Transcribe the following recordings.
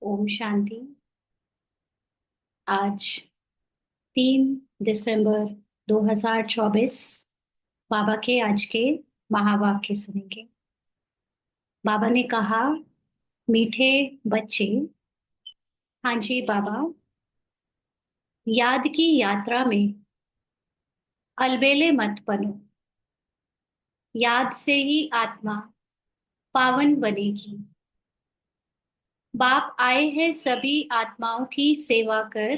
ओम शांति। आज 3 दिसंबर 2024 बाबा के आज के महावाक्य सुनेंगे। बाबा ने कहा, मीठे बच्चे, हाँ जी बाबा, याद की यात्रा में अलबेले मत बनो। याद से ही आत्मा पावन बनेगी। बाप आए हैं सभी आत्माओं की सेवा कर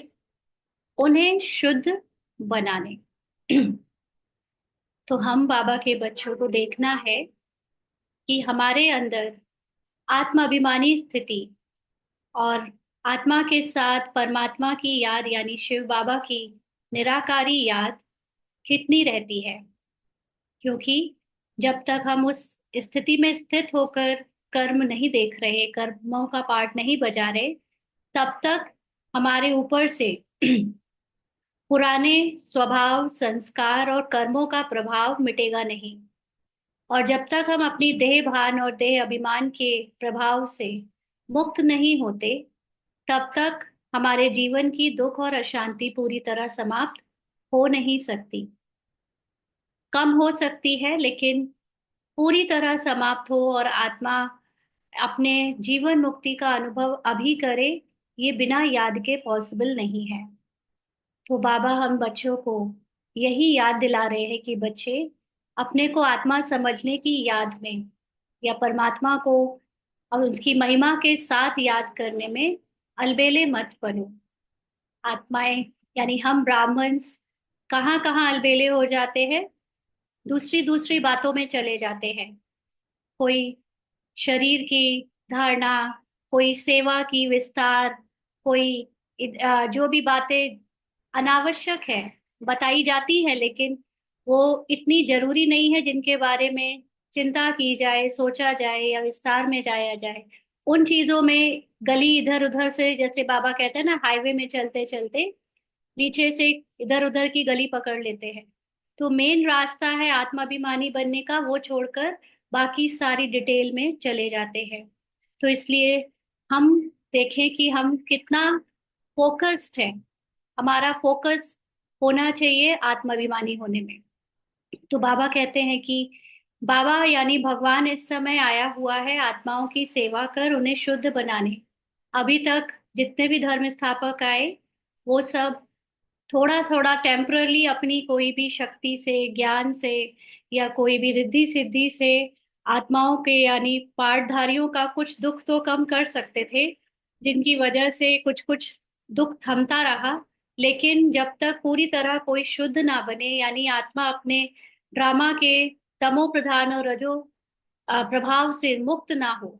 उन्हें शुद्ध बनाने। तो हम बाबा के बच्चों को देखना है कि हमारे अंदर आत्माभिमानी स्थिति और आत्मा के साथ परमात्मा की याद यानी शिव बाबा की निराकारी याद कितनी रहती है। क्योंकि जब तक हम उस स्थिति में स्थित होकर कर्म नहीं देख रहे, कर्मों का पार्ट नहीं बजा रहे, तब तक हमारे ऊपर से पुराने स्वभाव, संस्कार और कर्मों का प्रभाव मिटेगा नहीं। और जब तक हम अपनी देह भान और देह अभिमान के प्रभाव से मुक्त नहीं होते, तब तक हमारे जीवन की दुख और अशांति पूरी तरह समाप्त हो नहीं सकती। कम हो सकती है, लेकिन पूरी तरह समाप्त हो और आत्मा अपने जीवन मुक्ति का अनुभव अभी करे, ये बिना याद के पॉसिबल नहीं है। तो बाबा हम बच्चों को यही याद दिला रहे हैं कि बच्चे अपने को आत्मा समझने की याद में या परमात्मा को और उसकी महिमा के साथ याद करने में अलबेले मत बनो। आत्माएं यानी हम ब्राह्मण्स कहाँ कहाँ अलबेले हो जाते हैं, दूसरी दूसरी बातों में चले जाते हैं। कोई शरीर की धारणा, कोई सेवा की विस्तार, कोई जो भी बातें अनावश्यक है बताई जाती है, लेकिन वो इतनी जरूरी नहीं है जिनके बारे में चिंता की जाए, सोचा जाए या विस्तार में जाया जाए। उन चीजों में गली इधर उधर से, जैसे बाबा कहते हैं ना, हाईवे में चलते चलते नीचे से इधर उधर की गली पकड़ लेते हैं। तो मेन रास्ता है आत्माभिमानी बनने का, वो छोड़कर बाकी सारी डिटेल में चले जाते हैं। तो इसलिए हम देखें कि हम कितना फोकस्ड है। हमारा फोकस होना चाहिए आत्माभिमानी होने में। तो बाबा कहते हैं कि बाबा यानी भगवान इस समय आया हुआ है आत्माओं की सेवा कर उन्हें शुद्ध बनाने। अभी तक जितने भी धर्म स्थापक आए, वो सब थोड़ा थोड़ा टेम्परली अपनी कोई भी शक्ति से, ज्ञान से या कोई भी रिद्धि सिद्धि से आत्माओं के यानी पार्टधारियों का कुछ दुख तो कम कर सकते थे, जिनकी वजह से कुछ कुछ दुख थमता रहा। लेकिन जब तक पूरी तरह कोई शुद्ध ना बने, यानी आत्मा अपने ड्रामा के तमो प्रधान और रजो प्रभाव से मुक्त ना हो,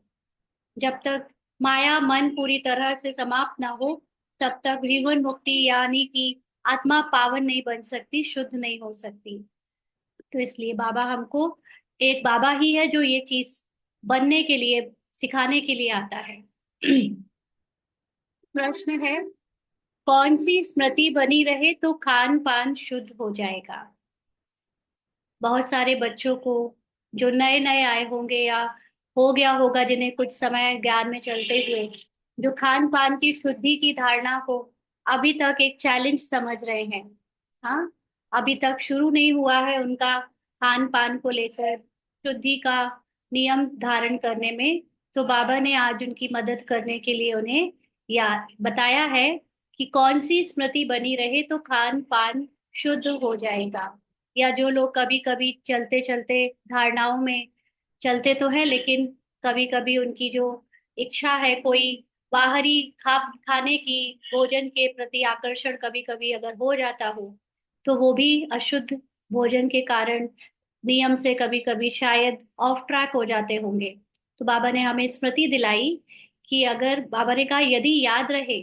जब तक माया मन पूरी तरह से समाप्त ना हो, तब तक जीवन मुक्ति यानी कि आत्मा पावन नहीं बन सकती, शुद्ध नहीं हो सकती। तो इसलिए बाबा हमको, एक बाबा ही है जो ये चीज बनने के लिए, सिखाने के लिए आता है। प्रश्न है, कौन सी स्मृति बनी रहे तो खान पान शुद्ध हो जाएगा। बहुत सारे बच्चों को जो नए नए आए होंगे या हो गया होगा, जिन्हें कुछ समय ज्ञान में चलते हुए जो खान पान की शुद्धि की धारणा को अभी तक एक चैलेंज समझ रहे हैं। हाँ, अभी तक शुरू नहीं हुआ है उनका खान पान को लेकर शुद्धि का नियम धारण करने में। तो बाबा ने आज उनकी मदद करने के लिए उन्हें या बताया है कि कौन सी स्मृति बनी रहे तो खान पान शुद्ध हो जाएगा। या जो लोग कभी कभी चलते चलते धारणाओं में चलते तो है, लेकिन कभी कभी उनकी जो इच्छा है, कोई बाहरी खाने की, भोजन के प्रति आकर्षण कभी कभी अगर हो जाता हो, तो वो भी अशुद्ध भोजन के कारण नियम से कभी कभी शायद ऑफ ट्रैक हो जाते होंगे। तो बाबा ने हमें स्मृति दिलाई कि अगर बाबा ने कहा यदि याद रहे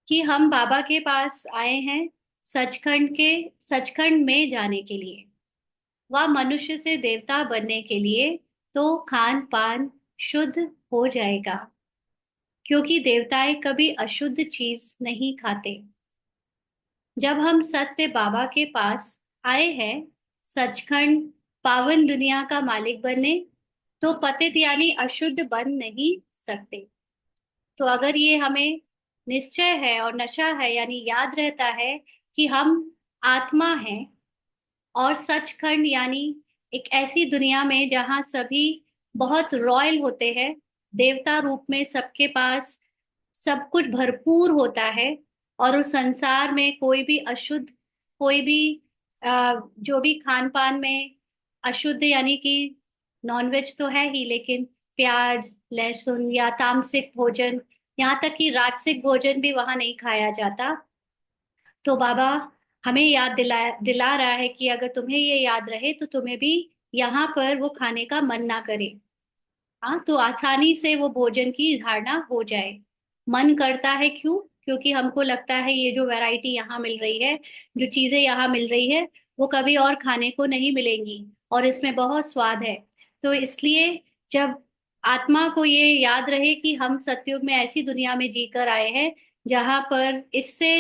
कि हम बाबा के पास आए हैं सचखंड के, सचखंड में जाने के लिए, वह मनुष्य से देवता बनने के लिए, तो खान पान शुद्ध हो जाएगा। क्योंकि देवताएं कभी अशुद्ध चीज नहीं खाते। जब हम सत्य बाबा के पास आए हैं सचखंड पावन दुनिया का मालिक बनने, तो पतित यानी अशुद्ध बन नहीं सकते। तो अगर ये हमें निश्चय है और नशा है, यानी याद रहता है कि हम आत्मा हैं, और सचखंड यानी एक ऐसी दुनिया में जहाँ सभी बहुत रॉयल होते हैं, देवता रूप में सबके पास सब कुछ भरपूर होता है, और उस संसार में कोई भी अशुद्ध, कोई भी जो भी खान पान में अशुद्ध, यानी कि नॉनवेज तो है ही, लेकिन प्याज लहसुन या तामसिक भोजन, यहाँ तक कि राजसिक भोजन भी वहां नहीं खाया जाता। तो बाबा हमें याद दिला रहा है कि अगर तुम्हें ये याद रहे तो तुम्हें भी यहाँ पर वो खाने का मन ना करे। हाँ, तो आसानी से वो भोजन की धारणा हो जाए। मन करता है क्यों? क्योंकि हमको लगता है ये जो वैरायटी यहाँ मिल रही है, जो चीजें यहाँ मिल रही है, वो कभी और खाने को नहीं मिलेंगी, और इसमें बहुत स्वाद है। तो इसलिए जब आत्मा को ये याद रहे कि हम सतयुग में ऐसी दुनिया में जीकर आए हैं जहाँ पर इससे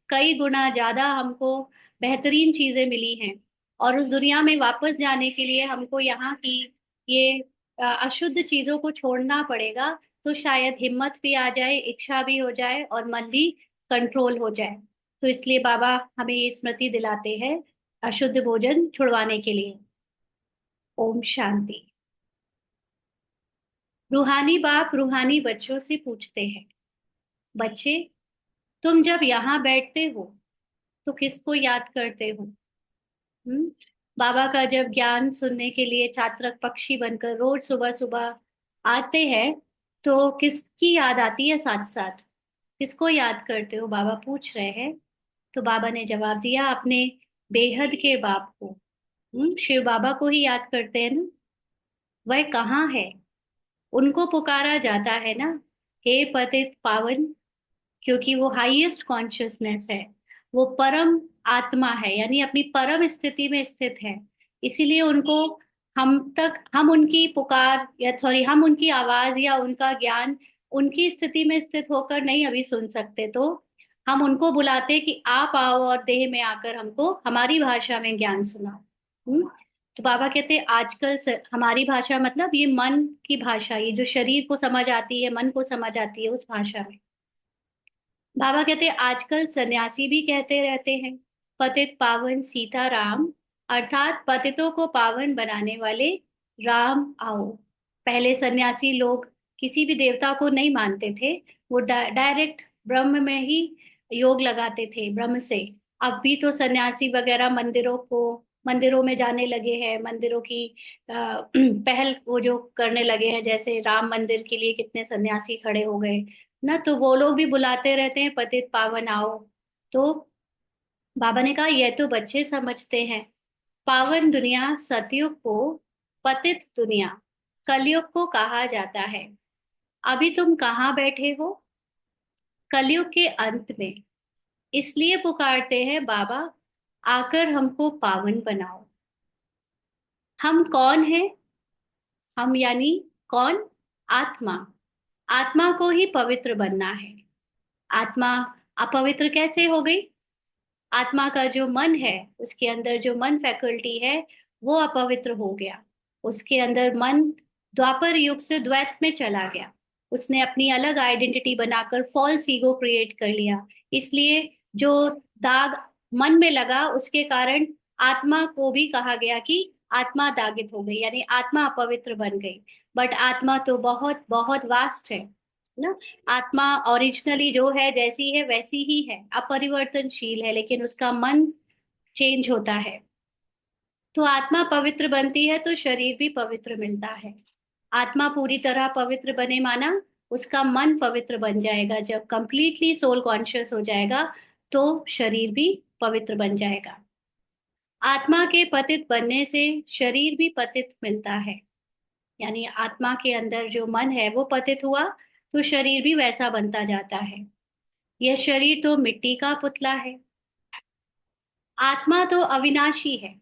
कई गुना ज्यादा हमको बेहतरीन चीजें मिली हैं, और उस दुनिया में वापस जाने के लिए हमको यहाँ की ये अशुद्ध चीजों को छोड़ना पड़ेगा, तो शायद हिम्मत भी आ जाए, इच्छा भी हो जाए, और मन भी कंट्रोल हो जाए। तो इसलिए बाबा हमें ये स्मृति दिलाते हैं अशुद्ध भोजन छुड़वाने के लिए। ओम शांति। रूहानी बाप रूहानी बच्चों से पूछते हैं, बच्चे तुम जब यहाँ बैठते हो तो किसको याद करते हो? हम्म। बाबा का जब ज्ञान सुनने के लिए छात्रक पक्षी बनकर रोज सुबह सुबह आते हैं, तो किसकी याद आती है? साथ साथ किसको याद करते हो? बाबा पूछ रहे हैं। तो बाबा ने जवाब दिया, अपने बेहद के बाप को। शिव बाबा को ही याद करते हैं ना। वह कहाँ है? उनको पुकारा जाता है ना, हे पतित पावन, क्योंकि वो हाईएस्ट कॉन्शियसनेस है, वो परम आत्मा है, यानी अपनी परम स्थिति में स्थित है। इसीलिए उनको हम उनकी पुकार, या सॉरी, हम उनकी आवाज या उनका ज्ञान उनकी स्थिति में स्थित होकर नहीं अभी सुन सकते। तो हम उनको बुलाते कि आप आओ और देह में आकर हमको हमारी भाषा में ज्ञान सुनाओ। हम्म। तो बाबा कहते हैं आजकल हमारी भाषा मतलब ये मन की भाषा, ये जो शरीर को समझ आती है, मन को समझ आती है, उस भाषा में। बाबा कहते हैं आजकल सन्यासी भी कहते रहते हैं, पतित पावन सीताराम, अर्थात पतितों को पावन बनाने वाले राम आओ। पहले सन्यासी लोग किसी भी देवता को नहीं मानते थे, वो डायरेक्ट ब्रह्म में ही योग लगाते थे, ब्रह्म से। अब भी तो सन्यासी वगैरह मंदिरों में जाने लगे हैं, मंदिरों की पहल वो जो करने लगे हैं, जैसे राम मंदिर के लिए कितने सन्यासी खड़े हो गए ना, तो वो लोग भी बुलाते रहते हैं पतित पावन आओ। तो बाबा ने कहा यह तो बच्चे समझते हैं, पावन दुनिया सतयुग को, पतित दुनिया कलयुग को कहा जाता है। अभी तुम कहाँ बैठे हो? कलयुग के अंत में। इसलिए पुकारते हैं बाबा, आकर हमको पावन बनाओ। हम कौन हैं? हम यानी कौन? आत्मा। आत्मा को ही पवित्र बनना है। आत्मा अपवित्र कैसे हो गई? आत्मा का जो मन है, उसके अंदर जो मन फैकल्टी है, वो अपवित्र हो गया। उसके अंदर मन द्वापर युग से द्वैत में चला गया। उसने अपनी अलग आइडेंटिटी बनाकर फॉल्स ईगो क्रिएट कर लिया। इसलिए जो दाग मन में लगा, उसके कारण आत्मा को भी कहा गया कि आत्मा दागित हो गई, यानी आत्मा अपवित्र बन गई। बट आत्मा तो बहुत बहुत वास्ट है ना। आत्मा ओरिजिनली जो है, जैसी है वैसी ही है, अपरिवर्तनशील है, लेकिन उसका मन चेंज होता है। तो आत्मा पवित्र बनती है तो शरीर भी पवित्र मिलता है। आत्मा पूरी तरह पवित्र बने माना उसका मन पवित्र बन जाएगा। जब कंप्लीटली सोल कॉन्शियस हो जाएगा तो शरीर भी पवित्र बन जाएगा। आत्मा के पतित बनने से शरीर भी पतित मिलता है, यानी आत्मा के अंदर जो मन है वो पतित हुआ तो शरीर भी वैसा बनता जाता है। यह शरीर तो मिट्टी का पुतला है, आत्मा तो अविनाशी है।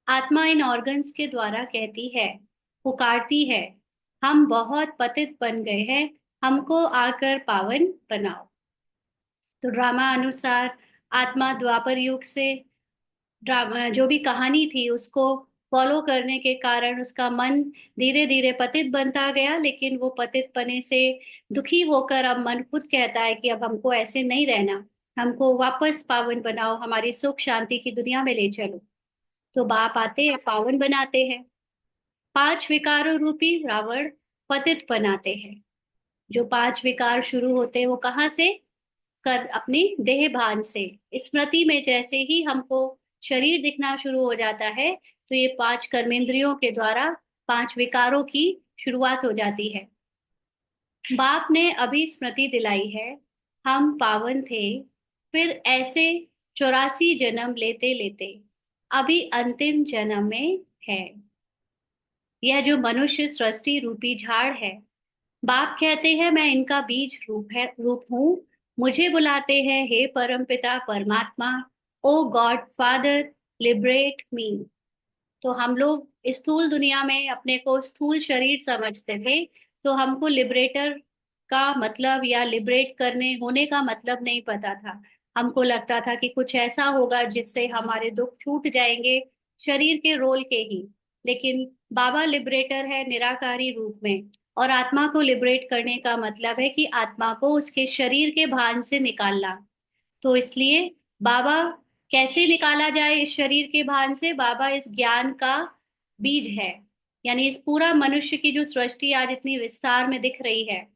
आत्मा इन ऑर्गन्स के द्वारा कहती है, पुकारती है, हम बहुत पतित बन गए हैं, हमको आकर पावन बनाओ। तो ड्रामा अनुसार आत्मा द्वापर युग से ड्रामा जो भी कहानी थी उसको फॉलो करने के कारण उसका मन धीरे धीरे पतित बनता गया, लेकिन वो पतित पने से दुखी होकर अब मन खुद कहता है कि अब हमको ऐसे नहीं रहना, हमको वापस पावन बनाओ, हमारी सुख शांति की दुनिया में ले चलो। तो बाप आते हैं, पावन बनाते हैं। पांच विकारों रूपी रावण पतित बनाते हैं। जो पांच विकार शुरू होते हैं वो कहाँ से? कर अपनी देह भान से। स्मृति में जैसे ही हमको शरीर दिखना शुरू हो जाता है, तो ये पांच कर्मेंद्रियों के द्वारा पांच विकारों की शुरुआत हो जाती है। बाप ने अभी स्मृति दिलाई है, हम पावन थे, फिर ऐसे 84 जन्म लेते लेते अभी अंतिम जन्म में है। यह जो मनुष्य सृष्टि रूपी झाड़ है, बाप कहते हैं मैं इनका बीज रूप हूँ। मुझे बुलाते हैं, हे परमपिता परमात्मा, ओ गॉड फादर, लिबरेट मी। तो हम लोग स्थूल दुनिया में अपने को स्थूल शरीर समझते थे, तो हमको लिबरेटर का मतलब या लिबरेट करने होने का मतलब नहीं पता था। हमको लगता था कि कुछ ऐसा होगा जिससे हमारे दुख छूट जाएंगे, शरीर के रोल के ही। लेकिन बाबा लिबरेटर है निराकारी रूप में, और आत्मा को लिबरेट करने का मतलब है कि आत्मा को उसके शरीर के भान से निकालना। तो इसलिए बाबा, कैसे निकाला जाए इस शरीर के भान से? बाबा इस ज्ञान का बीज है। यानी इस पूरा मनुष्य की जो सृष्टि आज इतनी विस्तार में दिख रही है,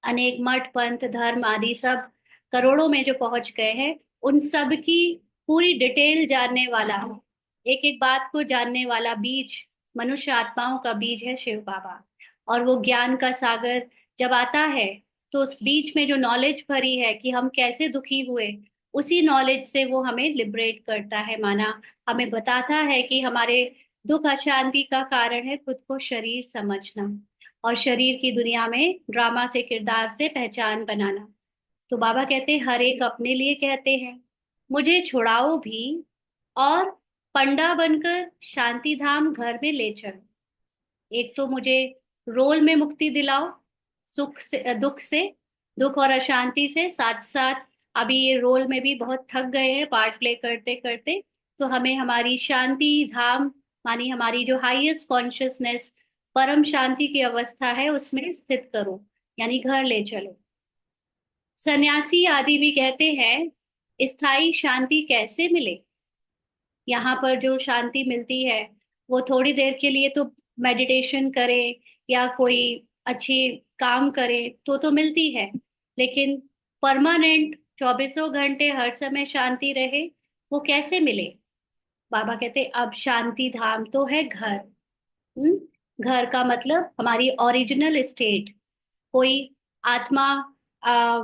अनेक मठ पंथ धर्म आदि सब करोड़ों में जो पहुंच गए हैं, उन सब की पूरी डिटेल जानने वाला, एक एक बात को जानने वाला बीज, मनुष्य आत्माओं का बीज है शिव बाबा। और वो ज्ञान का सागर जब आता है, तो उस बीच में जो नॉलेज भरी है कि हम कैसे दुखी हुए, उसी नॉलेज से वो हमें लिबरेट करता है। माना हमें बताता है कि हमारे दुख अशांति का कारण है खुद को शरीर समझना, और शरीर की दुनिया में ड्रामा से किरदार से पहचान बनाना। तो बाबा कहते हैं हर एक अपने लिए कहते हैं, मुझे छुड़ाओ भी और पंडा बनकर शांति धाम घर में ले चलो। एक तो मुझे रोल में मुक्ति दिलाओ, सुख से दुख से, दुख और अशांति से, साथ साथ अभी ये रोल में भी बहुत थक गए हैं पार्ट प्ले करते करते, तो हमें हमारी शांति धाम, मानी हमारी जो हाईएस्ट कॉन्शियसनेस परम शांति की अवस्था है उसमें स्थित करो, यानी घर ले चलो। सन्यासी आदि भी कहते हैं स्थायी शांति कैसे मिले? यहाँ पर जो शांति मिलती है वो थोड़ी देर के लिए तो मेडिटेशन करे या कोई अच्छी काम करे तो मिलती है, लेकिन परमानेंट 24 घंटे हर समय शांति रहे, वो कैसे मिले? बाबा कहते अब शांति धाम तो है घर। हम्म? घर का मतलब हमारी ओरिजिनल स्टेट। कोई आत्मा आ,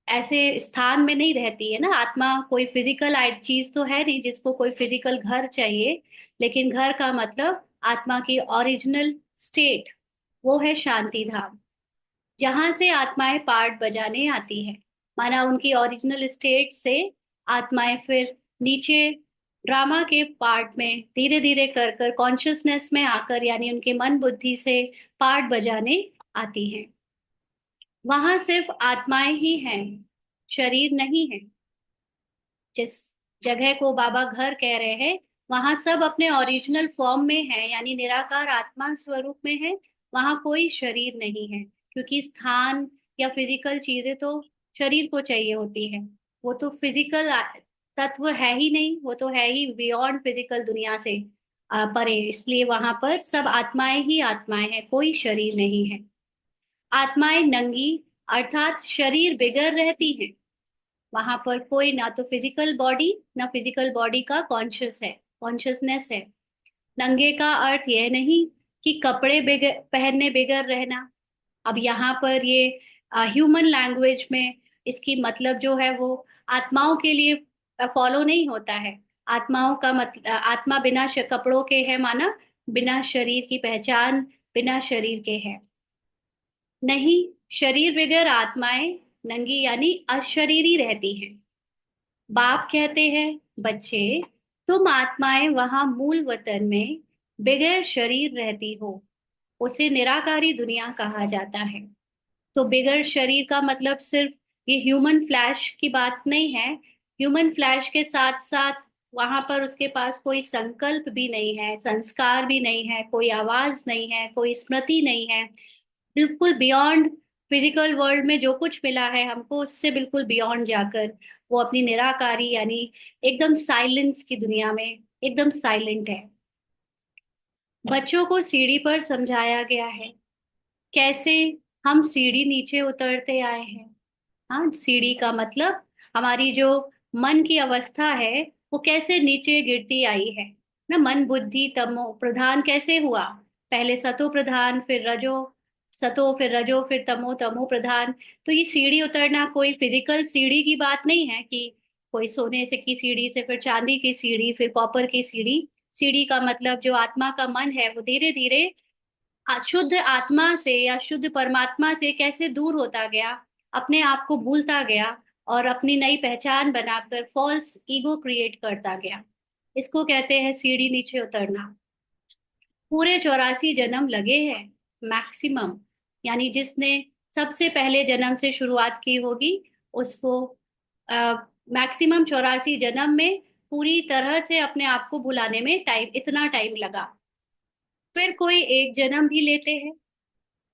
ऐसे स्थान में नहीं रहती है ना, आत्मा कोई फिजिकल चीज तो है नहीं जिसको कोई फिजिकल घर चाहिए। लेकिन घर का मतलब आत्मा की ओरिजिनल स्टेट, वो है शांति धाम, जहां से आत्माएं पार्ट बजाने आती है। माना उनकी ओरिजिनल स्टेट से आत्माएं फिर नीचे ड्रामा के पार्ट में धीरे धीरे कर कर कॉन्शियसनेस में आकर, यानी उनके मन बुद्धि से पार्ट बजाने आती हैं। वहां सिर्फ आत्माएं ही हैं, शरीर नहीं है। जिस जगह को बाबा घर कह रहे हैं, वहां सब अपने ओरिजिनल फॉर्म में है, यानी निराकार आत्मा स्वरूप में है। वहां कोई शरीर नहीं है, क्योंकि स्थान या फिजिकल चीजें तो शरीर को चाहिए होती है। वो तो फिजिकल तत्व है ही नहीं, वो तो है ही बियॉन्ड फिजिकल दुनिया से परे। इसलिए वहां पर सब आत्माएं ही आत्माएं हैं, कोई शरीर नहीं है। आत्माएं नंगी अर्थात शरीर बिगर रहती हैं। वहां पर कोई ना तो फिजिकल बॉडी, ना फिजिकल बॉडी का कॉन्शियसनेस है। नंगे का अर्थ यह नहीं कि कपड़े बिगर पहनने बिगर रहना। अब यहाँ पर ये ह्यूमन लैंग्वेज में इसकी मतलब जो है वो आत्माओं के लिए फॉलो नहीं होता है। आत्माओं का मतलब आत्मा बिना कपड़ों के है, माना बिना शरीर की पहचान, बिना शरीर के है नहीं। शरीर बगैर आत्माएं नंगी यानी अशरीरी रहती हैं। बाप कहते हैं बच्चे, तुम आत्माएं वहां मूल वतन में बगैर शरीर रहती हो, उसे निराकारी दुनिया कहा जाता है। तो बगैर शरीर का मतलब सिर्फ ये ह्यूमन फ्लैश की बात नहीं है। ह्यूमन फ्लैश के साथ साथ वहां पर उसके पास कोई संकल्प भी नहीं है, संस्कार भी नहीं है, कोई आवाज नहीं है, कोई स्मृति नहीं है। बिल्कुल बियॉन्ड फिजिकल वर्ल्ड में जो कुछ मिला है हमको, उससे बिल्कुल बियॉन्ड जाकर वो अपनी निराकारी यानी एकदम साइलेंस की दुनिया में एकदम साइलेंट है। बच्चों को सीढ़ी पर समझाया गया है कैसे हम सीढ़ी नीचे उतरते आए हैं। हाँ, सीढ़ी का मतलब हमारी जो मन की अवस्था है वो कैसे नीचे गिरती आई है ना। मन बुद्धि तमो प्रधान कैसे हुआ, पहले सतो प्रधान, फिर रजो सतो, फिर रजो, फिर तमो, तमो प्रधान। तो ये सीढ़ी उतरना कोई फिजिकल सीढ़ी की बात नहीं है कि कोई सोने से की सीढ़ी से फिर चांदी की सीढ़ी फिर कॉपर की सीढ़ी। सीढ़ी का मतलब जो आत्मा का मन है वो धीरे धीरे शुद्ध आत्मा से या शुद्ध परमात्मा से कैसे दूर होता गया, अपने आप को भूलता गया और अपनी नई पहचान बनाकर फॉल्स ईगो क्रिएट करता गया। इसको कहते हैं सीढ़ी नीचे उतरना। पूरे 84 जन्म लगे हैं मैक्सिमम, यानी जिसने सबसे पहले जन्म से शुरुआत की होगी उसको मैक्सिमम 84 जन्म में पूरी तरह से अपने आप को भुलाने में इतना टाइम लगा। फिर कोई एक जन्म भी लेते हैं,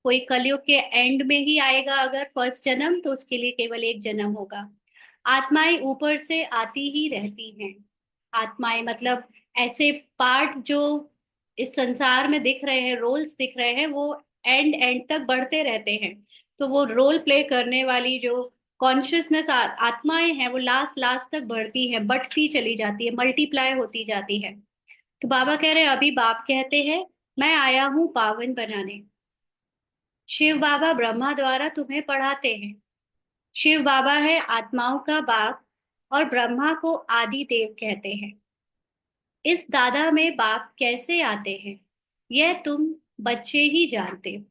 कोई कलयुग के एंड में ही आएगा अगर फर्स्ट जन्म, तो उसके लिए केवल एक जन्म होगा। आत्माएं ऊपर से आती ही रहती हैं। आत्माएं मतलब ऐसे पार्ट जो इस संसार में दिख रहे हैं, रोल्स दिख रहे हैं, वो एंड एंड तक बढ़ते रहते हैं। तो वो रोल प्ले करने वाली जो कॉन्शियसनेस आत्माएं हैं वो लास्ट लास्ट तक बढ़ती है, बढ़ती चली जाती है, मल्टीप्लाई होती जाती है। तो बाबा कह रहे हैं, अभी बाप कहते हैं मैं आया हूँ पावन बनाने। शिव बाबा ब्रह्मा द्वारा तुम्हें पढ़ाते हैं। शिव बाबा है आत्माओं का बाप और ब्रह्मा को आदि देव कहते हैं। इस दादा में बाप कैसे आते हैं यह तुम बच्चे ही जानते हो।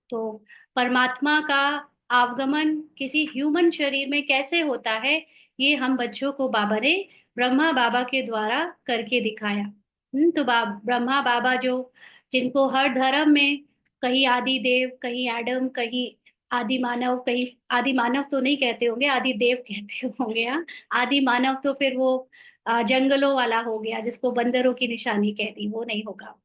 तो परमात्मा का आगमन किसी ह्यूमन शरीर में कैसे होता है, ये हम बच्चों को बाबा ने ब्रह्मा बाबा के द्वारा करके दिखाया। तो ब्रह्मा बाबा जो जिनको हर धर्म में कहीं आदि देव, कहीं एडम, कहीं आदि मानव, कहीं आदि मानव तो नहीं कहते होंगे, आदि देव कहते होंगे। हाँ, आदि मानव तो फिर वो जंगलों वाला हो गया जिसको बंदरों की निशानी कह दी, वो नहीं होगा।